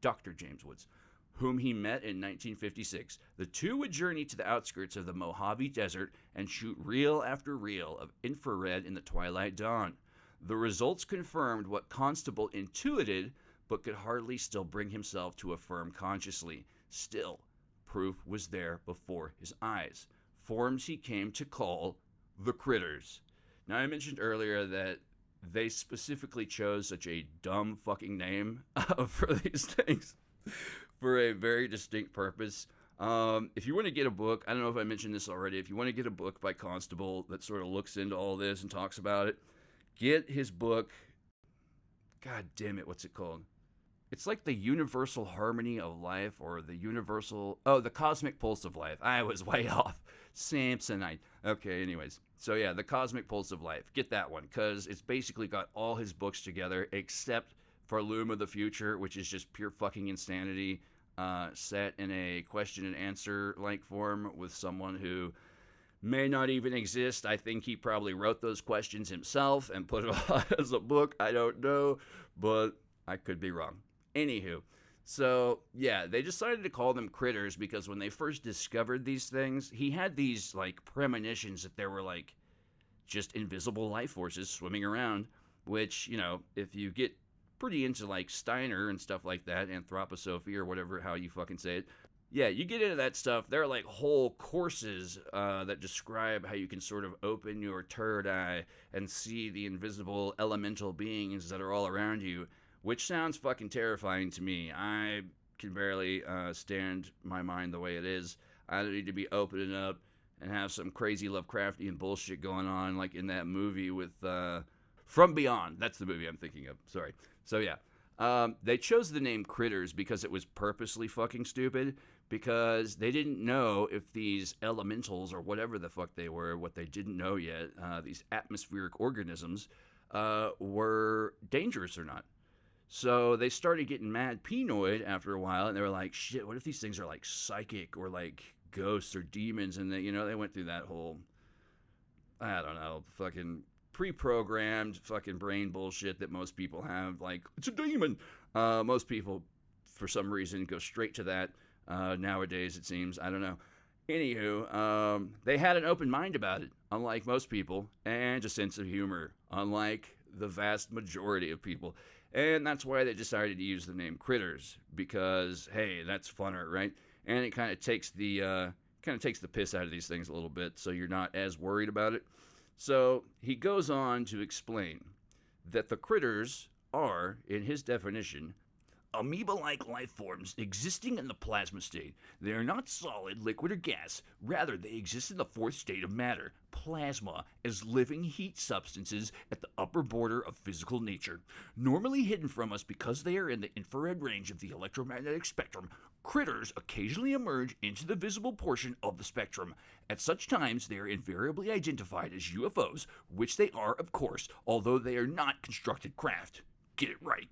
Dr. James Woods, whom he met in 1956. The two would journey to the outskirts of the Mojave Desert and shoot reel after reel of infrared in the twilight dawn. The results confirmed what Constable intuited, but could hardly still bring himself to affirm consciously. Still, proof was there before his eyes. Forms he came to call the critters. Now, I mentioned earlier that they specifically chose such a dumb fucking name for these things for a very distinct purpose. If you want to get a book, I don't know if I mentioned this already, if you want to get a book by Constable that sort of looks into all this and talks about it, get his book. God damn it, what's it called? It's like the universal harmony of life, or the cosmic pulse of life. I was way off. Samsonite. Okay, anyways. So yeah, the cosmic pulse of life. Get that one, because it's basically got all his books together, except for Loom of the Future, which is just pure fucking insanity, set in a question and answer like form with someone who may not even exist. I think he probably wrote those questions himself and put it as a book. I don't know, but I could be wrong. Anywho, so yeah, they decided to call them critters because when they first discovered these things, he had these premonitions that there were just invisible life forces swimming around, which, if you get pretty into Steiner and stuff like that, anthroposophy or whatever, how you fucking say it, yeah, you get into that stuff. There are whole courses that describe how you can sort of open your third eye and see the invisible elemental beings that are all around you, which sounds fucking terrifying to me. I can barely stand my mind the way it is. I need to be opening up and have some crazy Lovecraftian bullshit going on, like in that movie with From Beyond. That's the movie I'm thinking of. Sorry. So yeah. They chose the name critters because it was purposely fucking stupid, because they didn't know if these elementals or whatever the fuck they were, what they didn't know yet, these atmospheric organisms, were dangerous or not. So they started getting mad penoid after a while, and they were like, shit, what if these things are like psychic or like ghosts or demons? And they, they went through that whole, I don't know, fucking pre-programmed fucking brain bullshit that most people have. Like, it's a demon. Most people, for some reason, go straight to that nowadays, it seems. I don't know. Anywho, they had an open mind about it, unlike most people, and a sense of humor, unlike the vast majority of people. And that's why they decided to use the name Critters, because, hey, that's funner, right? And it kind of takes the piss out of these things a little bit, so you're not as worried about it. So he goes on to explain that the critters are, in his definition, amoeba-like life forms existing in the plasma state. They are not solid, liquid, or gas. Rather, they exist in the fourth state of matter, plasma, as living heat substances at the upper border of physical nature. Normally hidden from us because they are in the infrared range of the electromagnetic spectrum, critters occasionally emerge into the visible portion of the spectrum. At such times, they are invariably identified as UFOs, which they are, of course, although they are not constructed craft. Get it right.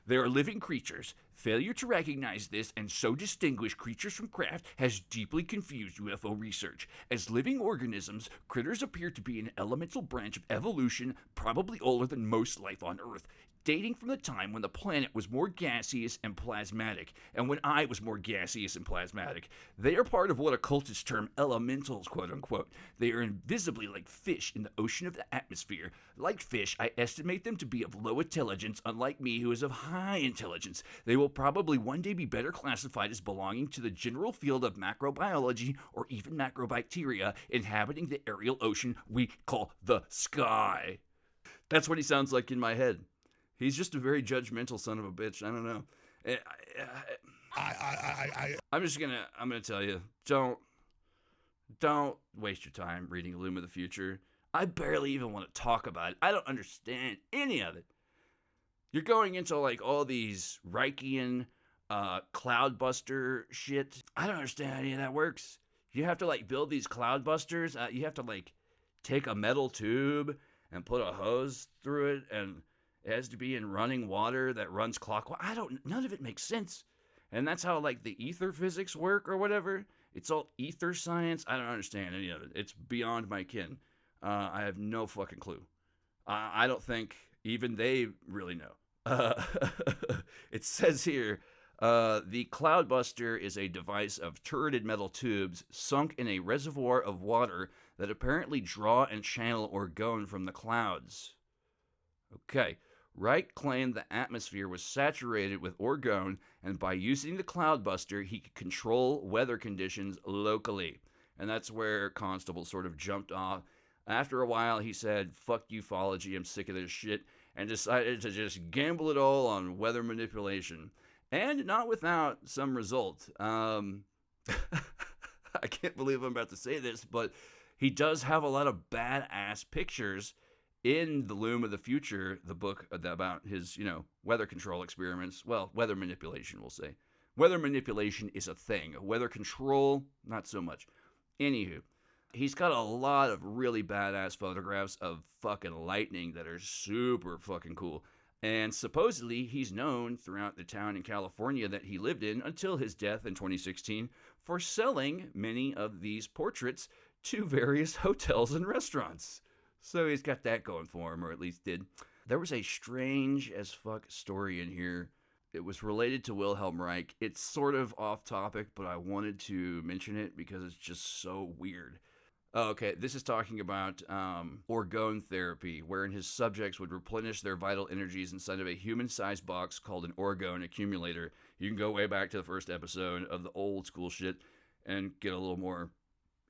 They are living creatures. Failure to recognize this and so distinguish creatures from craft has deeply confused UFO research. As living organisms, critters appear to be an elemental branch of evolution, probably older than most life on Earth, dating from the time when the planet was more gaseous and plasmatic, and when I was more gaseous and plasmatic. They are part of what occultists term elementals, quote-unquote. They are invisibly like fish in the ocean of the atmosphere. Like fish, I estimate them to be of low intelligence, unlike me, who is of high intelligence. They will probably one day be better classified as belonging to the general field of macrobiology or even macrobacteria inhabiting the aerial ocean we call the sky. That's what he sounds like in my head. He's just a very judgmental son of a bitch. I don't know. I'm gonna tell you, don't waste your time reading Loom of the Future. I barely even want to talk about it. I don't understand any of it. You're going into like all these Reichian cloudbuster shit. I don't understand how any of that works. You have to like build these cloudbusters. You have to like take a metal tube and put a hose through it, and it has to be in running water that runs clockwise. None of it makes sense. And that's how like the ether physics work or whatever. It's all ether science. I don't understand any of it. It's beyond my kin. I have no fucking clue. I don't think even they really know. It says here, the cloudbuster is a device of turreted metal tubes sunk in a reservoir of water that apparently draw and channel orgone from the clouds. Okay. Wright claimed the atmosphere was saturated with orgone, and by using the cloudbuster, he could control weather conditions locally. And that's where Constable sort of jumped off. After a while, he said, fuck ufology, I'm sick of this shit, and decided to just gamble it all on weather manipulation. And not without some result. I can't believe I'm about to say this, but he does have a lot of badass pictures in the Loom of the Future, the book about his, weather control experiments. Well, weather manipulation, we'll say. Weather manipulation is a thing. Weather control, not so much. Anywho, he's got a lot of really badass photographs of fucking lightning that are super fucking cool. And supposedly, he's known throughout the town in California that he lived in until his death in 2016 for selling many of these portraits to various hotels and restaurants. So he's got that going for him, or at least did. There was a strange as fuck story in here. It was related to Wilhelm Reich. It's sort of off topic, but I wanted to mention it because it's just so weird. Okay, this is talking about orgone therapy, wherein his subjects would replenish their vital energies inside of a human-sized box called an orgone accumulator. You can go way back to the first episode of the old school shit and get a little more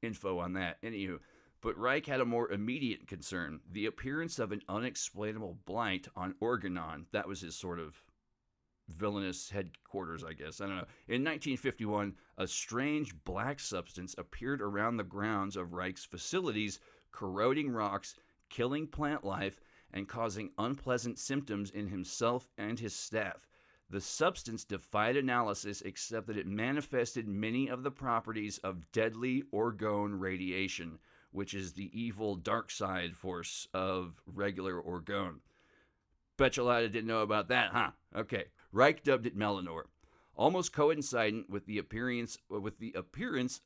info on that. Anywho, but Reich had a more immediate concern, the appearance of an unexplainable blight on Organon. That was his sort of villainous headquarters, I guess. I don't know. In 1951, a strange black substance appeared around the grounds of Reich's facilities, corroding rocks, killing plant life, and causing unpleasant symptoms in himself and his staff. The substance defied analysis except that it manifested many of the properties of deadly orgone radiation, which is the evil dark side force of regular orgone. Bet you a lot I didn't know about that, huh? Okay. Reich dubbed it Melanor. Almost coincident with the appearance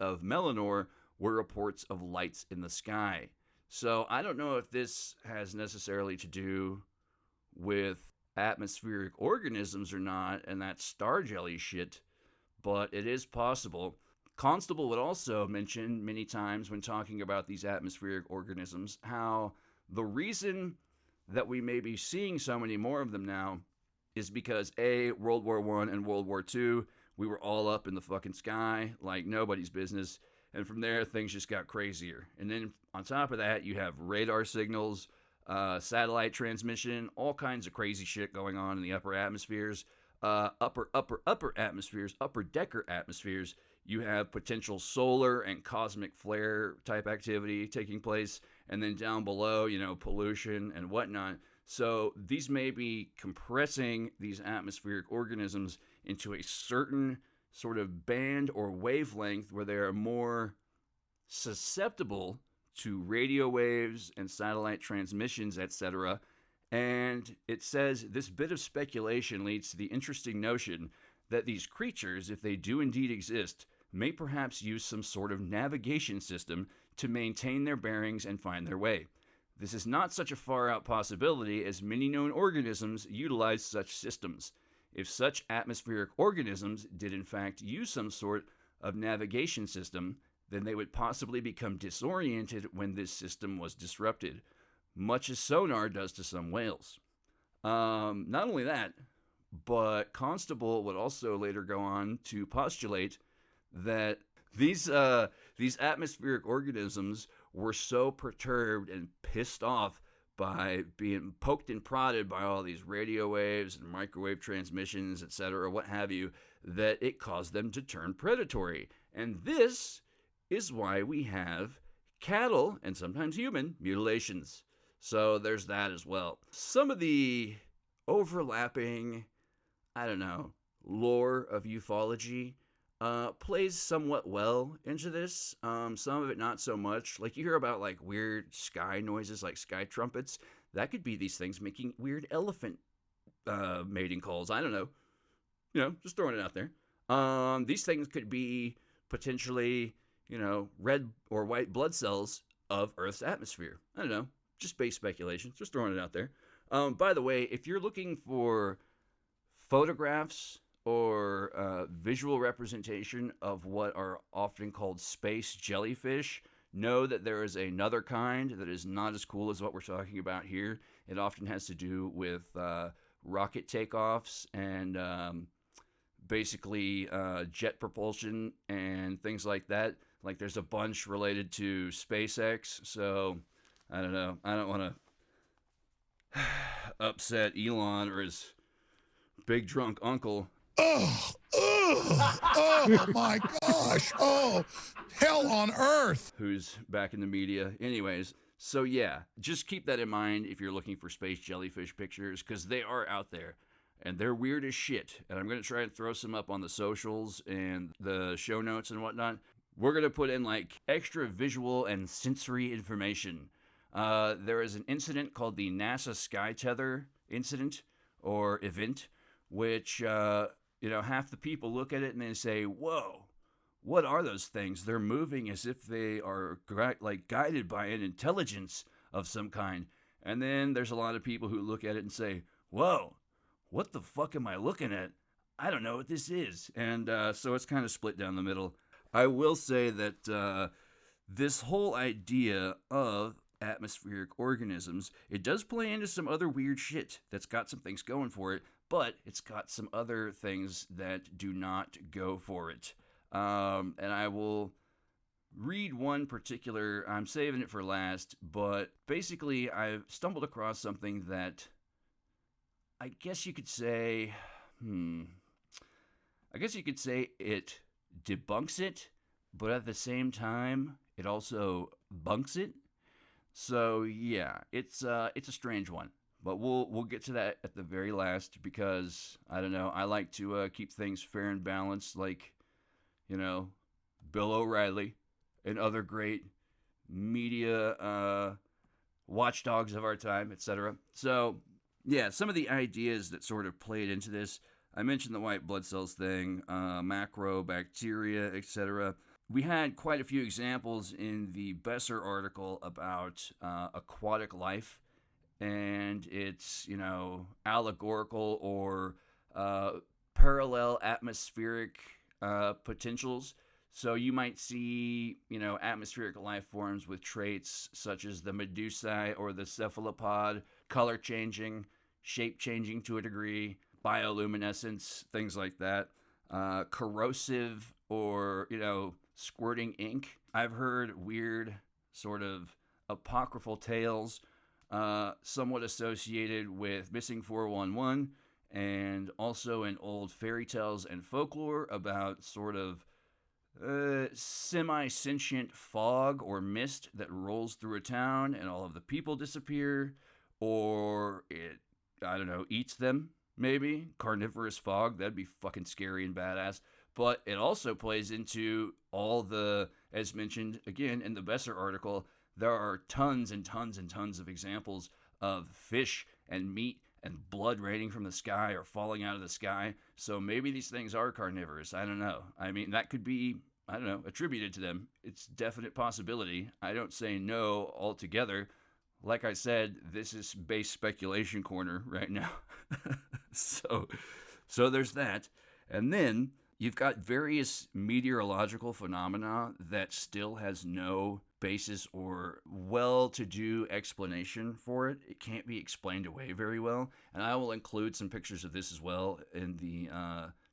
of Melanor were reports of lights in the sky. So I don't know if this has necessarily to do with atmospheric organisms or not, and that star jelly shit, but it is possible. Constable would also mention many times when talking about these atmospheric organisms how the reason that we may be seeing so many more of them now is because A, World War I and World War II, we were all up in the fucking sky like nobody's business, and from there things just got crazier. And then on top of that, you have radar signals, satellite transmission, all kinds of crazy shit going on in the upper atmospheres, upper atmospheres, upper decker atmospheres. You have potential solar and cosmic flare type activity taking place, and then down below, pollution and whatnot. So these may be compressing these atmospheric organisms into a certain sort of band or wavelength where they are more susceptible to radio waves and satellite transmissions, etc. And it says this bit of speculation leads to the interesting notion that these creatures, if they do indeed exist, may perhaps use some sort of navigation system to maintain their bearings and find their way. This is not such a far-out possibility, as many known organisms utilize such systems. If such atmospheric organisms did in fact use some sort of navigation system, then they would possibly become disoriented when this system was disrupted, much as sonar does to some whales. Not only that, but Constable would also later go on to postulate that these atmospheric organisms were so perturbed and pissed off by being poked and prodded by all these radio waves and microwave transmissions, etc., what have you, that it caused them to turn predatory. And this is why we have cattle, and sometimes human, mutilations. So there's that as well. Some of the overlapping, lore of ufology plays somewhat well into this. Some of it not so much. Like you hear about like weird sky noises, like sky trumpets. That could be these things making weird elephant mating calls. I don't know. Just throwing it out there. These things could be potentially, red or white blood cells of Earth's atmosphere. I don't know. Just space speculation. Just throwing it out there. By the way, if you're looking for photographs or visual representation of what are often called space jellyfish, know that there is another kind that is not as cool as what we're talking about here. It often has to do with rocket takeoffs and basically jet propulsion and things like that. Like there's a bunch related to SpaceX, so I don't know. I don't want to upset Elon or his big drunk uncle. Oh my gosh. Oh, hell on earth. Who's back in the media. Anyways, so yeah, just keep that in mind if you're looking for space jellyfish pictures, because they are out there. And they're weird as shit. And I'm going to try and throw some up on the socials and the show notes and whatnot. We're going to put in like extra visual and sensory information. There is an incident called the NASA Sky Tether incident or event, which, half the people look at it and they say, whoa, what are those things? They're moving as if they are guided by an intelligence of some kind. And then there's a lot of people who look at it and say, whoa, what the fuck am I looking at? I don't know what this is. And so it's kind of split down the middle. I will say that this whole idea of atmospheric organisms, it does play into some other weird shit that's got some things going for it, but it's got some other things that do not go for it. And I will read one particular, I'm saving it for last, but basically I've stumbled across something that I guess you could say, it debunks it, but at the same time, it also bunks it. So yeah, it's a strange one. But we'll get to that at the very last because, I don't know, I like to keep things fair and balanced, like, you know, Bill O'Reilly and other great media watchdogs of our time, etc. So, yeah, some of the ideas that sort of played into this, I mentioned the white blood cells thing, macro bacteria, etc. We had quite a few examples in the Besser article about aquatic life and its, you know, allegorical or parallel atmospheric potentials. So you might see, you know, atmospheric life forms with traits such as the medusae or the cephalopod, color changing, shape changing to a degree, bioluminescence, things like that. Corrosive or, you know, squirting ink. I've heard weird sort of apocryphal tales somewhat associated with Missing 411 and also in old fairy tales and folklore about sort of semi-sentient fog or mist that rolls through a town and all of the people disappear, or it, I don't know, eats them, maybe. Carnivorous fog, that'd be fucking scary and badass. But it also plays into all the, as mentioned again in the Besser article, there are tons and tons and tons of examples of fish and meat and blood raining from the sky or falling out of the sky. So maybe these things are carnivorous. I don't know. I mean, that could be, I don't know, attributed to them. It's a definite possibility. I don't say no altogether. Like I said, this is base speculation corner right now. So there's that. And then you've got various meteorological phenomena that still has no basis or well-to-do explanation for it. It can't be explained away very well. And I will include some pictures of this as well in the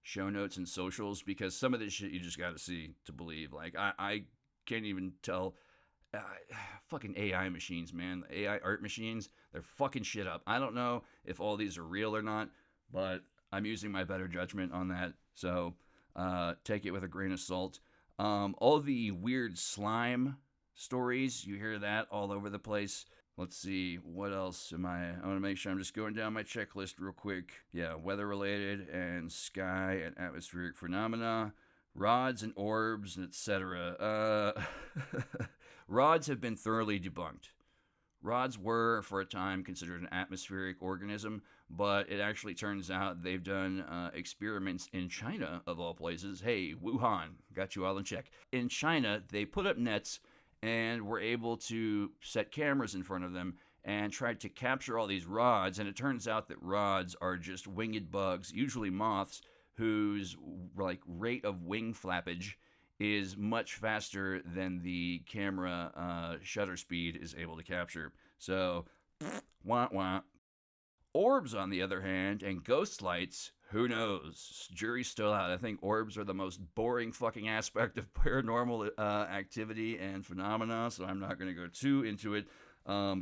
show notes and socials, because some of this shit you just got to see to believe. Like, I can't even tell. Fucking AI machines, man. The AI art machines, they're fucking shit up. I don't know if all these are real or not, but I'm using my better judgment on that. So take it with a grain of salt. All the weird slime stories, you hear that all over the place. Let's see, what else am I want to make sure I'm just going down my checklist real quick. Yeah, weather-related and sky and atmospheric phenomena, rods and orbs, etc. Rods have been thoroughly debunked. Rods were, for a time, considered an atmospheric organism, but it actually turns out they've done experiments in China, of all places. Hey, Wuhan, got you all in check. In China, they put up nets and were able to set cameras in front of them and tried to capture all these rods, and it turns out that rods are just winged bugs, usually moths, whose like rate of wing flappage is much faster than the camera shutter speed is able to capture. So, wah wah. Orbs, on the other hand, and ghost lights, who knows? Jury's still out. I think orbs are the most boring fucking aspect of paranormal activity and phenomena, so I'm not going to go too into it.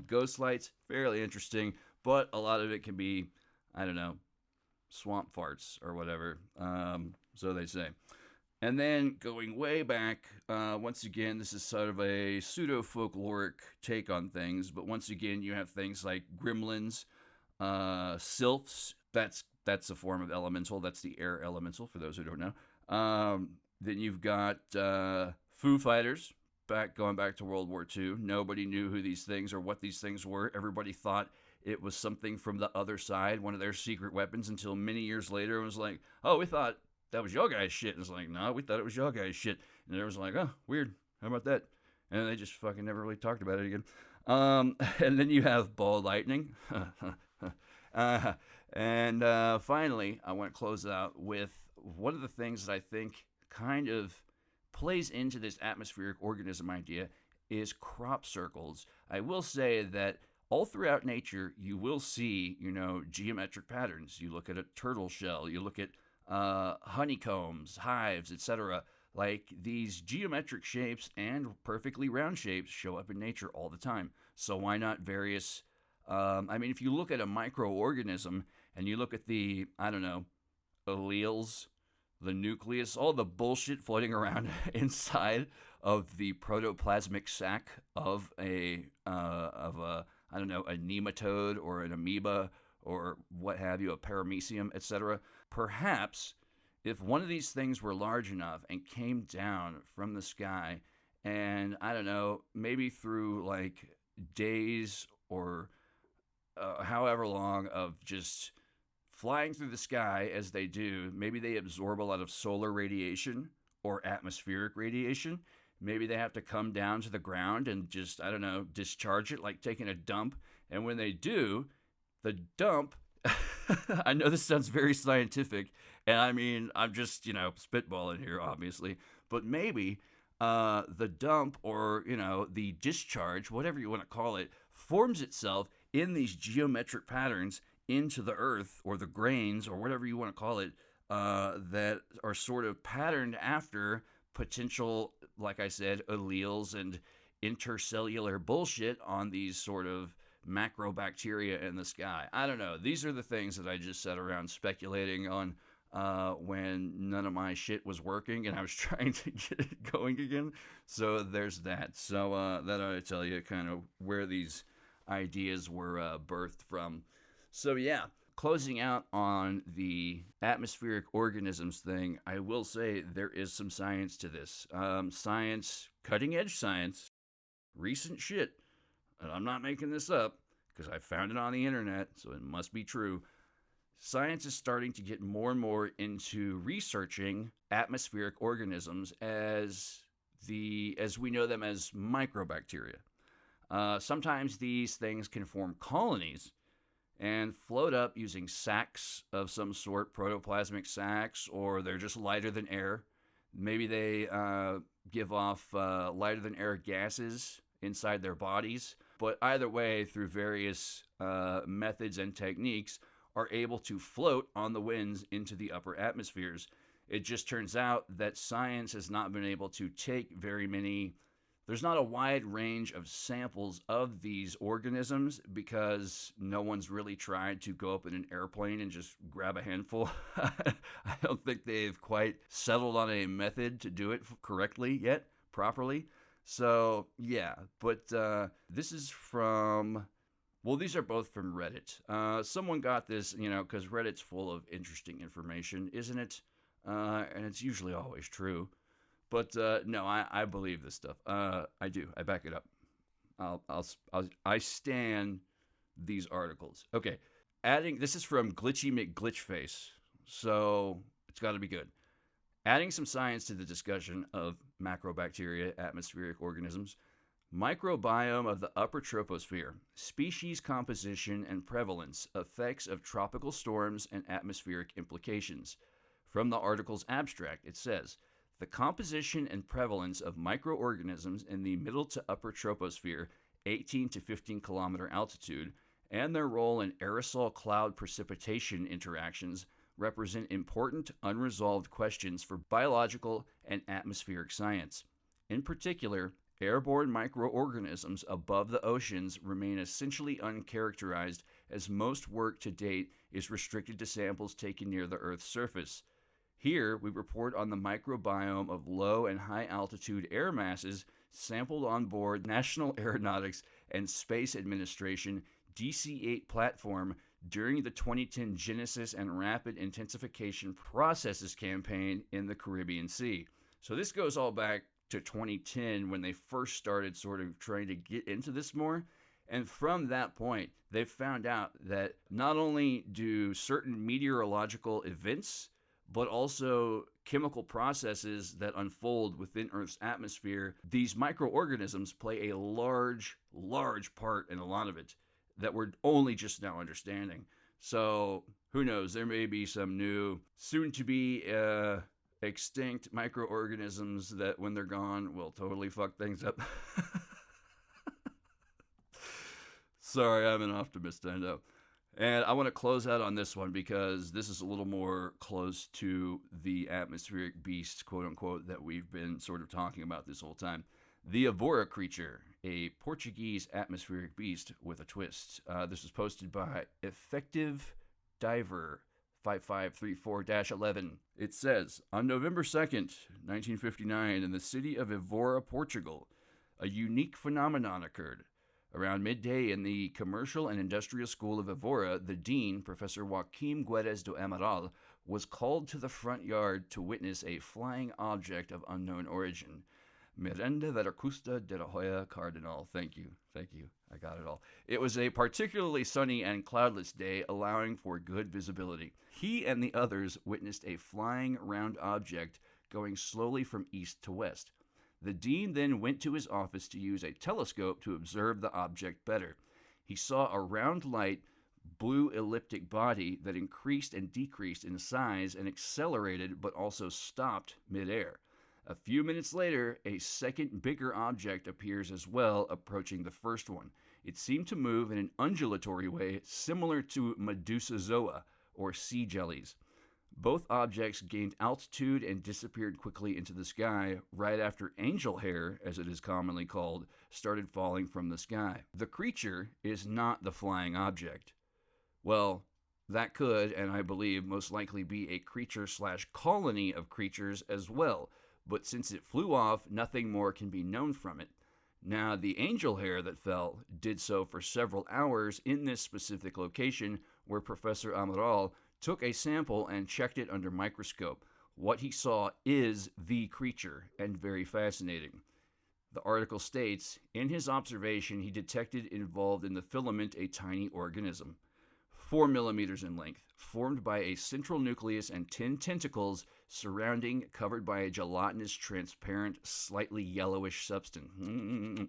Ghost lights, fairly interesting, but a lot of it can be, I don't know, swamp farts or whatever. So they say. And then going way back, once again, this is sort of a pseudo-folkloric take on things, but once again, you have things like gremlins, sylphs, that's a form of elemental, that's the air elemental, for those who don't know. Then you've got Foo Fighters, going back to World War II. Nobody knew who these things or what these things were. Everybody thought it was something from the other side, one of their secret weapons, until many years later it was like, oh, we thought that was your guys' shit. And it's like, no, we thought it was your guys' shit. And it was like, oh, weird. How about that? And they just fucking never really talked about it again. And then you have ball lightning. And finally, I want to close out with one of the things that I think kind of plays into this atmospheric organism idea is crop circles. I will say that all throughout nature, you will see, you know, geometric patterns. You look at a turtle shell, you look at honeycombs, hives, etc. Like, these geometric shapes and perfectly round shapes show up in nature all the time. So why not various, I mean, if you look at a microorganism and you look at the, I don't know, alleles, the nucleus, all the bullshit floating around inside of the protoplasmic sac of a I don't know, a nematode or an amoeba or what have you, a paramecium, etc. Perhaps if one of these things were large enough and came down from the sky, and I don't know, maybe through like days or however long of just flying through the sky as they do, maybe they absorb a lot of solar radiation or atmospheric radiation. Maybe they have to come down to the ground and just, I don't know, discharge it like taking a dump. And when they do, the dump, I know this sounds very scientific, and I mean, I'm just, spitballing here, obviously, but maybe the dump or, the discharge, whatever you want to call it, forms itself in these geometric patterns into the earth or the grains or whatever you want to call it, that are sort of patterned after potential, like I said, alleles and intercellular bullshit on these sort of macrobacteria in the sky. I don't know. These are the things that I just sat around speculating on when none of my shit was working and I was trying to get it going again. So there's that. So that ought to tell you kind of where these ideas were birthed from. So yeah, closing out on the atmospheric organisms thing, I will say there is some science to this. Science, cutting edge science, recent shit. And I'm not making this up because I found it on the internet, so it must be true. Science is starting to get more and more into researching atmospheric organisms as we know them as microbacteria. Sometimes these things can form colonies and float up using sacs of some sort, protoplasmic sacs, or they're just lighter than air. Maybe they give off lighter than air gases inside their bodies. But either way, through various methods and techniques, are able to float on the winds into the upper atmospheres. It just turns out that science has not been able to take very many. There's not a wide range of samples of these organisms because no one's really tried to go up in an airplane and just grab a handful. I don't think they've quite settled on a method to do it correctly yet, properly. So, yeah, but this is from, well, these are both from Reddit. Someone got this, because Reddit's full of interesting information, isn't it? And it's usually always true. But no, I believe this stuff. I do. I back it up. I stan these articles. Okay, this is from Glitchy McGlitchface, so it's got to be good. Adding some science to the discussion of macrobacteria, atmospheric organisms, microbiome of the upper troposphere, species composition and prevalence, effects of tropical storms and atmospheric implications. From the article's abstract, it says, the composition and prevalence of microorganisms in the middle to upper troposphere, 18 to 15 kilometer altitude, and their role in aerosol cloud precipitation interactions represent important unresolved questions for biological and atmospheric science. In particular, airborne microorganisms above the oceans remain essentially uncharacterized, as most work to date is restricted to samples taken near the Earth's surface. Here, we report on the microbiome of low and high altitude air masses sampled on board National Aeronautics and Space Administration DC-8 platform during the 2010 Genesis and Rapid Intensification Processes campaign in the Caribbean Sea. So this goes all back to 2010 when they first started sort of trying to get into this more. And from that point, they've found out that not only do certain meteorological events, but also chemical processes that unfold within Earth's atmosphere, these microorganisms play a large, large part in a lot of it that we're only just now understanding. So who knows, there may be some new, soon-to-be extinct microorganisms that when they're gone will totally fuck things up. Sorry, I'm an optimist, I know. And I want to close out on this one because this is a little more close to the atmospheric beast, quote unquote, that we've been sort of talking about this whole time. The Evora creature, a Portuguese atmospheric beast with a twist. This was posted by Effective Diver 5534-11. It says, on November 2nd, 1959, in the city of Evora, Portugal, a unique phenomenon occurred. Around midday in the Commercial and Industrial School of Evora, the dean, Professor Joaquim Guedes do Amaral, was called to the front yard to witness a flying object of unknown origin. Miranda Veracusta de la Hoya Cardinal. Thank you. I got it all. It was a particularly sunny and cloudless day, allowing for good visibility. He and the others witnessed a flying round object going slowly from east to west. The dean then went to his office to use a telescope to observe the object better. He saw a round light, blue elliptic body that increased and decreased in size and accelerated but also stopped midair. A few minutes later, a second bigger object appears as well, approaching the first one. It seemed to move in an undulatory way similar to medusozoa, or sea jellies. Both objects gained altitude and disappeared quickly into the sky right after angel hair, as it is commonly called, started falling from the sky. The creature is not the flying object. Well, that could, and I believe most likely, be a creature/colony of creatures as well, but since it flew off, nothing more can be known from it. Now, the angel hair that fell did so for several hours in this specific location where Professor Amaral took a sample and checked it under microscope. What he saw is the creature, and very fascinating. The article states, in his observation, he detected involved in the filament a tiny organism, 4 millimeters in length, formed by a central nucleus and 10 tentacles surrounding, covered by a gelatinous, transparent, slightly yellowish substance.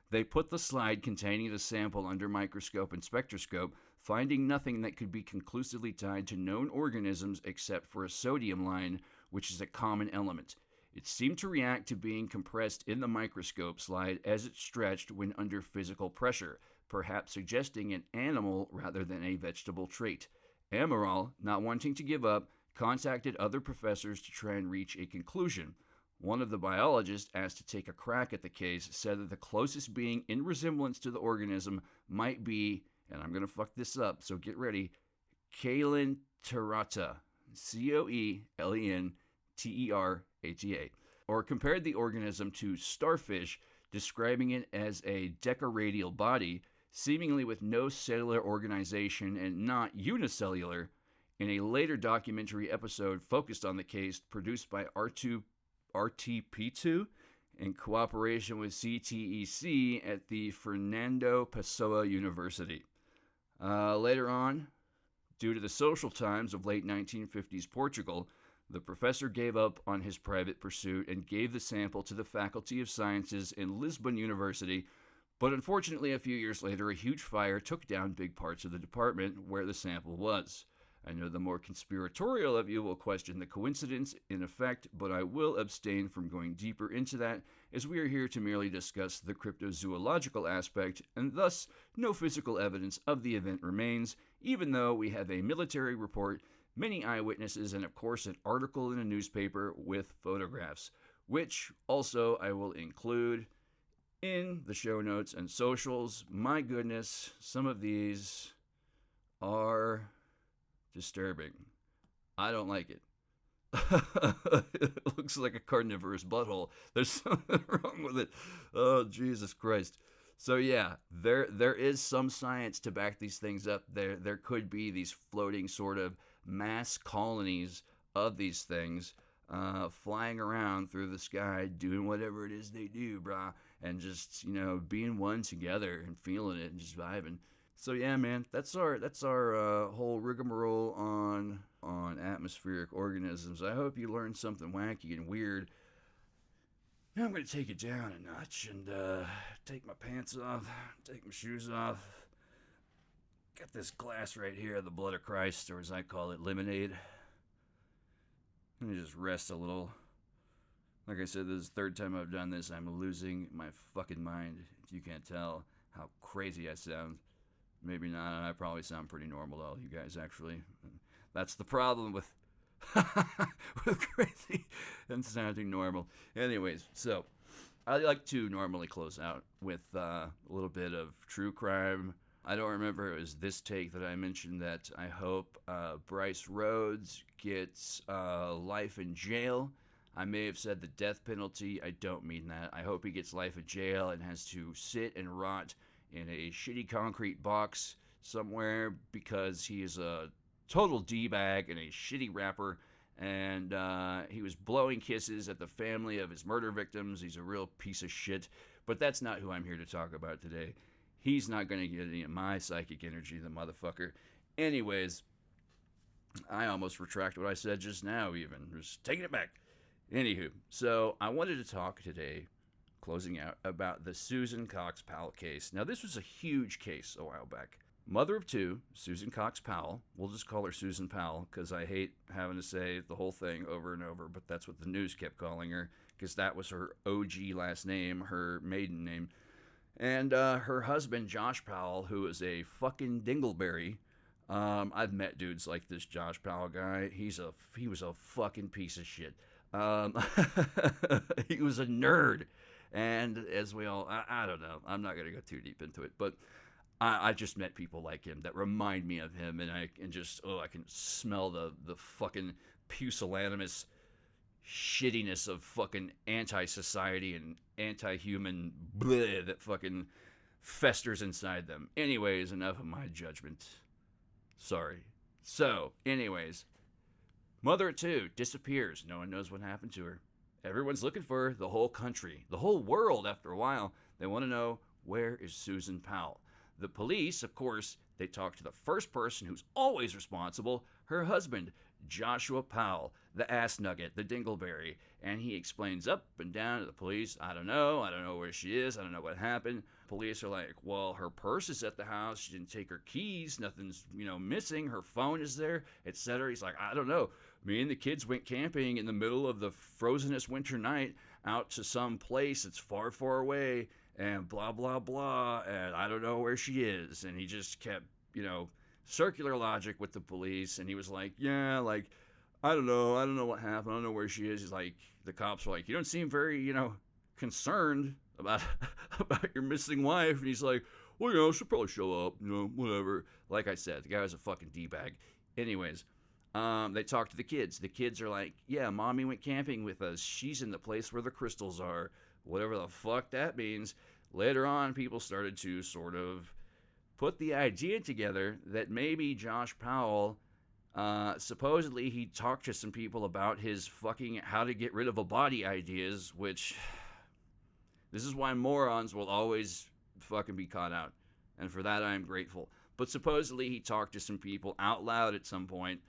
They put the slide containing the sample under microscope and spectroscope, finding nothing that could be conclusively tied to known organisms except for a sodium line, which is a common element. It seemed to react to being compressed in the microscope slide as it stretched when under physical pressure, perhaps suggesting an animal rather than a vegetable trait. Amaral, not wanting to give up, contacted other professors to try and reach a conclusion. One of the biologists, asked to take a crack at the case, said that the closest being in resemblance to the organism might be, and I'm going to fuck this up, so get ready, Coelenterata, Coelenterata, or compared the organism to starfish, describing it as a decaradial body, seemingly with no cellular organization and not unicellular. In a later documentary episode focused on the case, produced by RTP2 in cooperation with CTEC at the Fernando Pessoa University. Later on, due to the social times of late 1950s Portugal, the professor gave up on his private pursuit and gave the sample to the Faculty of Sciences in Lisbon University, but unfortunately a few years later a huge fire took down big parts of the department where the sample was. I know the more conspiratorial of you will question the coincidence in effect, but I will abstain from going deeper into that, as we are here to merely discuss the cryptozoological aspect, and thus no physical evidence of the event remains, even though we have a military report, many eyewitnesses, and of course an article in a newspaper with photographs, which also I will include in the show notes and socials. My goodness, some of these are disturbing. I don't like it. It looks like a carnivorous butthole. There's something wrong with it. Oh, Jesus Christ. So yeah, there is some science to back these things up. There could be these floating sort of mass colonies of these things flying around through the sky, doing whatever it is they do, brah, and just, being one together and feeling it and just vibing. So yeah, man, that's our whole rigmarole on atmospheric organisms. I hope you learned something wacky and weird. Now I'm going to take it down a notch and take my pants off, take my shoes off. Got this glass right here, the blood of Christ, or as I call it, lemonade. Let me just rest a little. Like I said, this is the third time I've done this. I'm losing my fucking mind. If you can't tell how crazy I sound. Maybe not. I probably sound pretty normal to all you guys, actually. That's the problem with with crazy and sounding normal. Anyways, so I like to normally close out with a little bit of true crime. I don't remember it was this take that I mentioned that I hope Bryce Rhodes gets life in jail. I may have said the death penalty. I don't mean that. I hope he gets life in jail and has to sit and rot in a shitty concrete box somewhere because he is a total D-bag and a shitty rapper. And he was blowing kisses at the family of his murder victims. He's a real piece of shit. But that's not who I'm here to talk about today. He's not going to get any of my psychic energy, the motherfucker. Anyways, I almost retract what I said just now, even. Just taking it back. Anywho, so I wanted to talk today, closing out, about the Susan Cox Powell case. Now, this was a huge case a while back. Mother of two, Susan Cox Powell. We'll just call her Susan Powell because I hate having to say the whole thing over and over, but that's what the news kept calling her because that was her OG last name, her maiden name. And her husband, Josh Powell, who is a fucking dingleberry. I've met dudes like this Josh Powell guy. He was a fucking piece of shit. He was a nerd. And as we all, I don't know. I'm not going to go too deep into it, but I just met people like him that remind me of him, and I can smell the fucking pusillanimous shittiness of fucking anti-society and anti-human bleh that fucking festers inside them. Anyways, enough of my judgment. Sorry. So, anyways, mother of two disappears. No one knows what happened to her. Everyone's looking for her. The whole country, the whole world after a while. They want to know, where is Susan Powell? The police, of course, they talk to the first person who's always responsible, her husband, Joshua Powell, the ass nugget, the dingleberry. And he explains up and down to the police, I don't know where she is, I don't know what happened. Police are like, well, her purse is at the house, she didn't take her keys, nothing's, missing, her phone is there, etc. He's like, I don't know. Me and the kids went camping in the middle of the frozenest winter night out to some place that's far, far away, and blah, blah, blah, and I don't know where she is. And he just kept, circular logic with the police, and he was like, yeah, like, I don't know what happened, I don't know where she is. He's like, the cops were like, you don't seem very, concerned about your missing wife. And he's like, well, she'll probably show up, whatever. Like I said, the guy was a fucking D-bag. Anyways, they talk to the kids. The kids are like, yeah, mommy went camping with us. She's in the place where the crystals are. Whatever the fuck that means. Later on, people started to sort of put the idea together that maybe Josh Powell, supposedly he talked to some people about his fucking how to get rid of a body ideas, which this is why morons will always fucking be caught out. And for that, I am grateful. But supposedly he talked to some people out loud at some point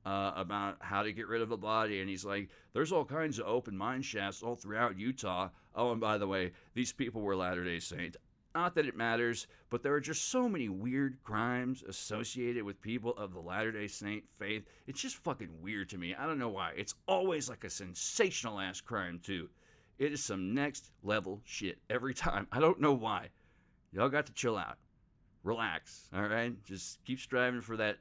about how to get rid of a body, and he's like, there's all kinds of open mine shafts all throughout Utah. Oh, and by the way, these people were Latter-day Saints. Not that it matters, but there are just so many weird crimes associated with people of the Latter-day Saint faith. It's just fucking weird to me. I don't know why. It's always like a sensational-ass crime, too. It is some next-level shit every time. I don't know why. Y'all got to chill out. Relax, all right? Just keep striving for that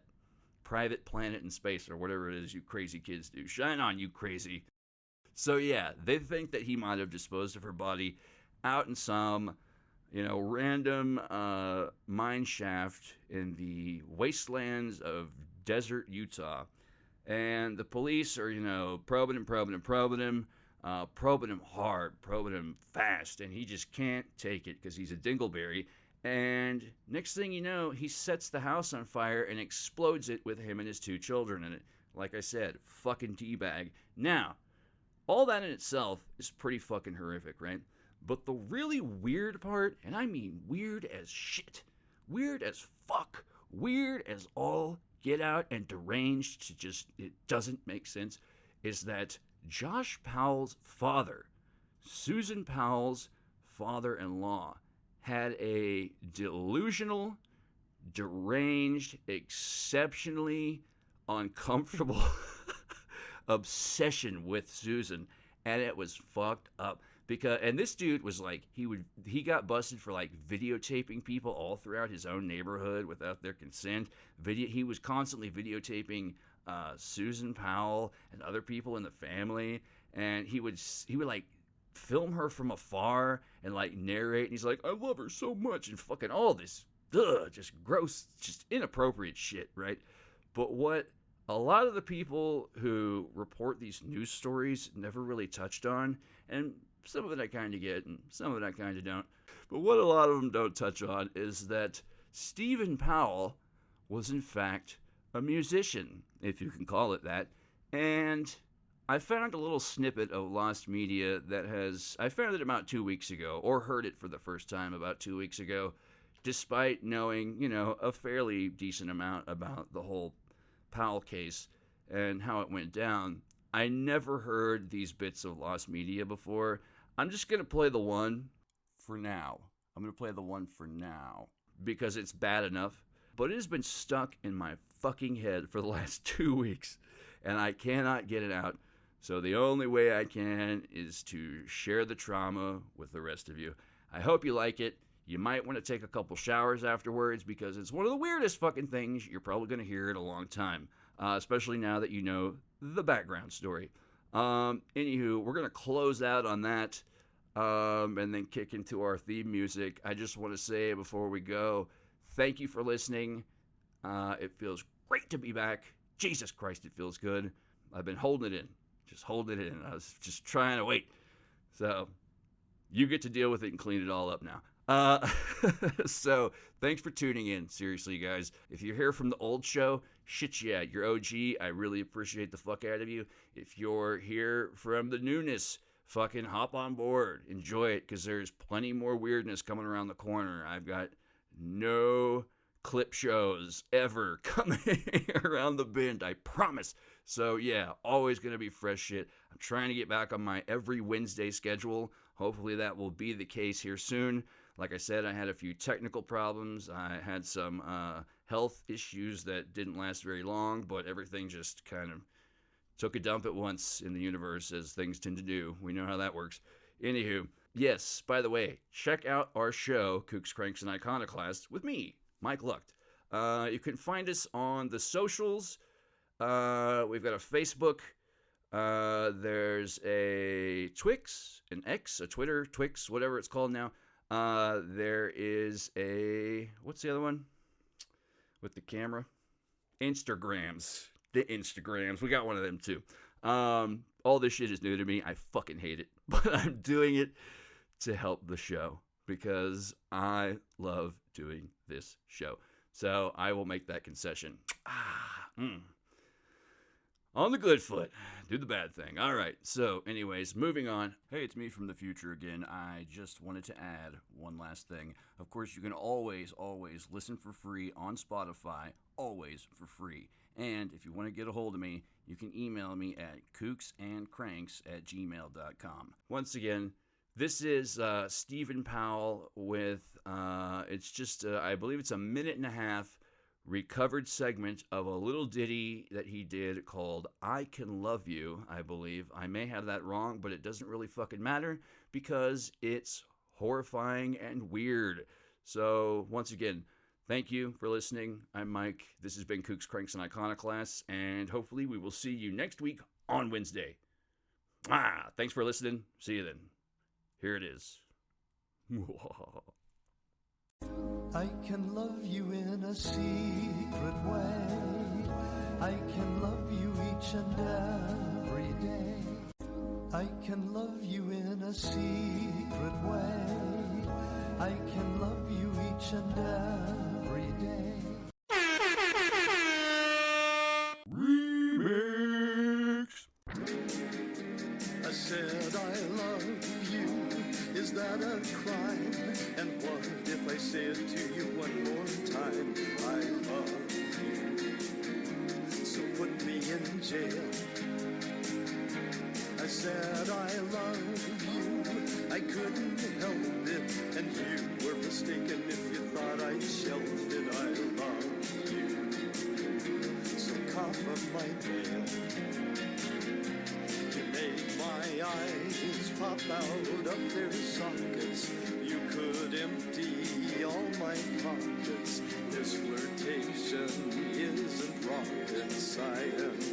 private planet in space or whatever it is you crazy kids do. Shine on, you crazy. So yeah, they think that he might have disposed of her body out in some, random mine shaft in the wastelands of desert Utah. And the police are, probing him, probing him hard, probing him fast, and he just can't take it because he's a dingleberry. And next thing you know, he sets the house on fire and explodes it with him and his two children in it. Like I said, fucking teabag. Now, all that in itself is pretty fucking horrific, right? But the really weird part, and I mean weird as shit, weird as fuck, weird as all get out and deranged to just, it doesn't make sense, is that Josh Powell's father, Susan Powell's father-in-law, had a delusional, deranged, exceptionally uncomfortable obsession with Susan, and it was fucked up. And this dude was like, he got busted for like videotaping people all throughout his own neighborhood without their consent. He was constantly videotaping Susan Powell and other people in the family, and he would like film her from afar and like narrate, and he's like, I love her so much, and fucking all this just gross, just inappropriate shit, right? But what a lot of the people who report these news stories never really touched on, and some of it I kind of get, and some of it I kind of don't. But what a lot of them don't touch on is that Stephen Powell was in fact a musician, if you can call it that. And I found a little snippet of lost media I found it about 2 weeks ago, or heard it for the first time about 2 weeks ago, despite knowing, a fairly decent amount about the whole Powell case and how it went down. I never heard these bits of lost media before. I'm just going to play the one for now. Because it's bad enough. But it has been stuck in my fucking head for the last 2 weeks, and I cannot get it out. So the only way I can is to share the trauma with the rest of you. I hope you like it. You might want to take a couple showers afterwards, because it's one of the weirdest fucking things you're probably going to hear in a long time, especially now that you know the background story. Anywho, we're going to close out on that and then kick into our theme music. I just want to say before we go, thank you for listening. It feels great to be back. Jesus Christ, it feels good. I've been holding it in. Just holding it in. I was just trying to wait. So you get to deal with it and clean it all up now. So thanks for tuning in. Seriously, guys. If you're here from the old show, shit yeah, you're OG. I really appreciate the fuck out of you. If you're here from the newness, fucking hop on board. Enjoy it, because there's plenty more weirdness coming around the corner. I've got no clip shows ever coming around the bend, I promise. So yeah, always going to be fresh shit. I'm trying to get back on my every Wednesday schedule. Hopefully that will be the case here soon. Like I said, I had a few technical problems. I had some health issues that didn't last very long, but everything just kind of took a dump at once in the universe, as things tend to do. We know how that works. Anywho, yes, by the way, check out our show, Kooks, Cranks, and Iconoclasts, with me, Mike Lucht. You can find us on the socials. We've got a Facebook. There's a Twix, an X, a Twitter, Twix, whatever it's called now. There is what's the other one with the camera? Instagrams. The Instagrams. We got one of them too. All this shit is new to me. I fucking hate it. But I'm doing it to help the show, because I love doing this show. So I will make that concession. On the good foot, do the bad thing. All right, so anyways, moving on. Hey, it's me from the future again. I just wanted to add one last thing. Of course, you can always listen for free on Spotify, always for free. And if you want to get a hold of me, you can email me at kooksandcranks@gmail.com. Once again, this is Stephen Powell with, it's just, I believe it's a 1.5-minute recovered segment of a little ditty that he did called I Can Love You, I believe. I may have that wrong, but it doesn't really fucking matter, because it's horrifying and weird. So, once again, thank you for listening. I'm Mike. This has been Kooks, Cranks, and Iconoclasts, and hopefully we will see you next week on Wednesday. Thanks for listening. See you then. Here it is. I can love you in a secret way. I can love you each and every day. I can love you in a secret way. I can love you each and every day. Remix. I said I love you. Is that a crime? And what if I said to you one more time, I love you? So put me in jail. I said I love you. I couldn't help it, and you were mistaken if you thought I'd shelf it. I love you. So cough up my tail. You made my eyes pop out of their sockets. You could empty all my pockets. This flirtation isn't rocket science.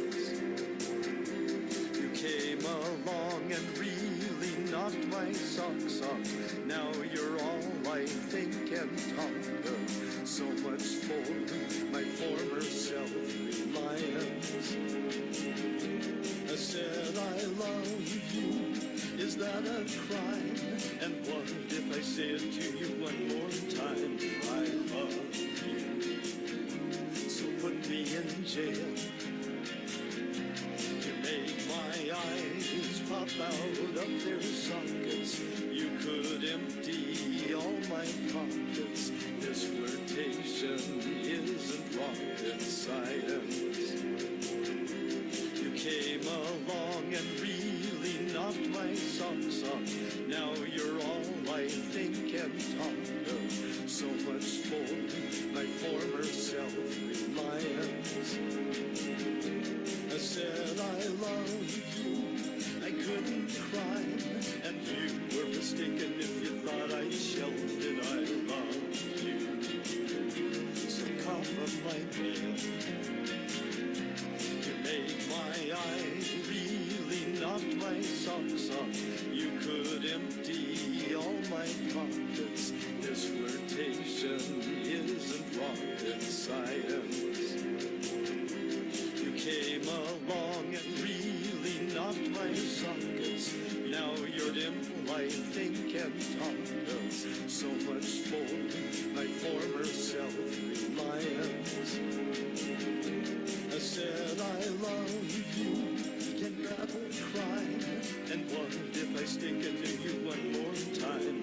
You came along and really knocked my socks off. Now you're all I think and talk of. So much for my former self-reliance. I said I love you. Is that a crime? And what if I say it to you one more time? I love you. So put me in jail. You make my eyes pop out of their sockets. You could empty all my pockets. This flirtation isn't rocket science. You came along and really knocked my socks off. Now you're all I think and talk of. So much for my former self-reliance. I said I love you, I couldn't cry, and you were mistaken if you thought I'd shelved it. I love you, so cough up my mail. You made my eye really knocked my socks off. You could empty all my pockets. This flirtation isn't rocket science. You came along and really knocked my sockets. Now you're dim, I think, and talk of. So much for my former self-reliance. I said I love you, can never cry. And what if I stick it to you one more time?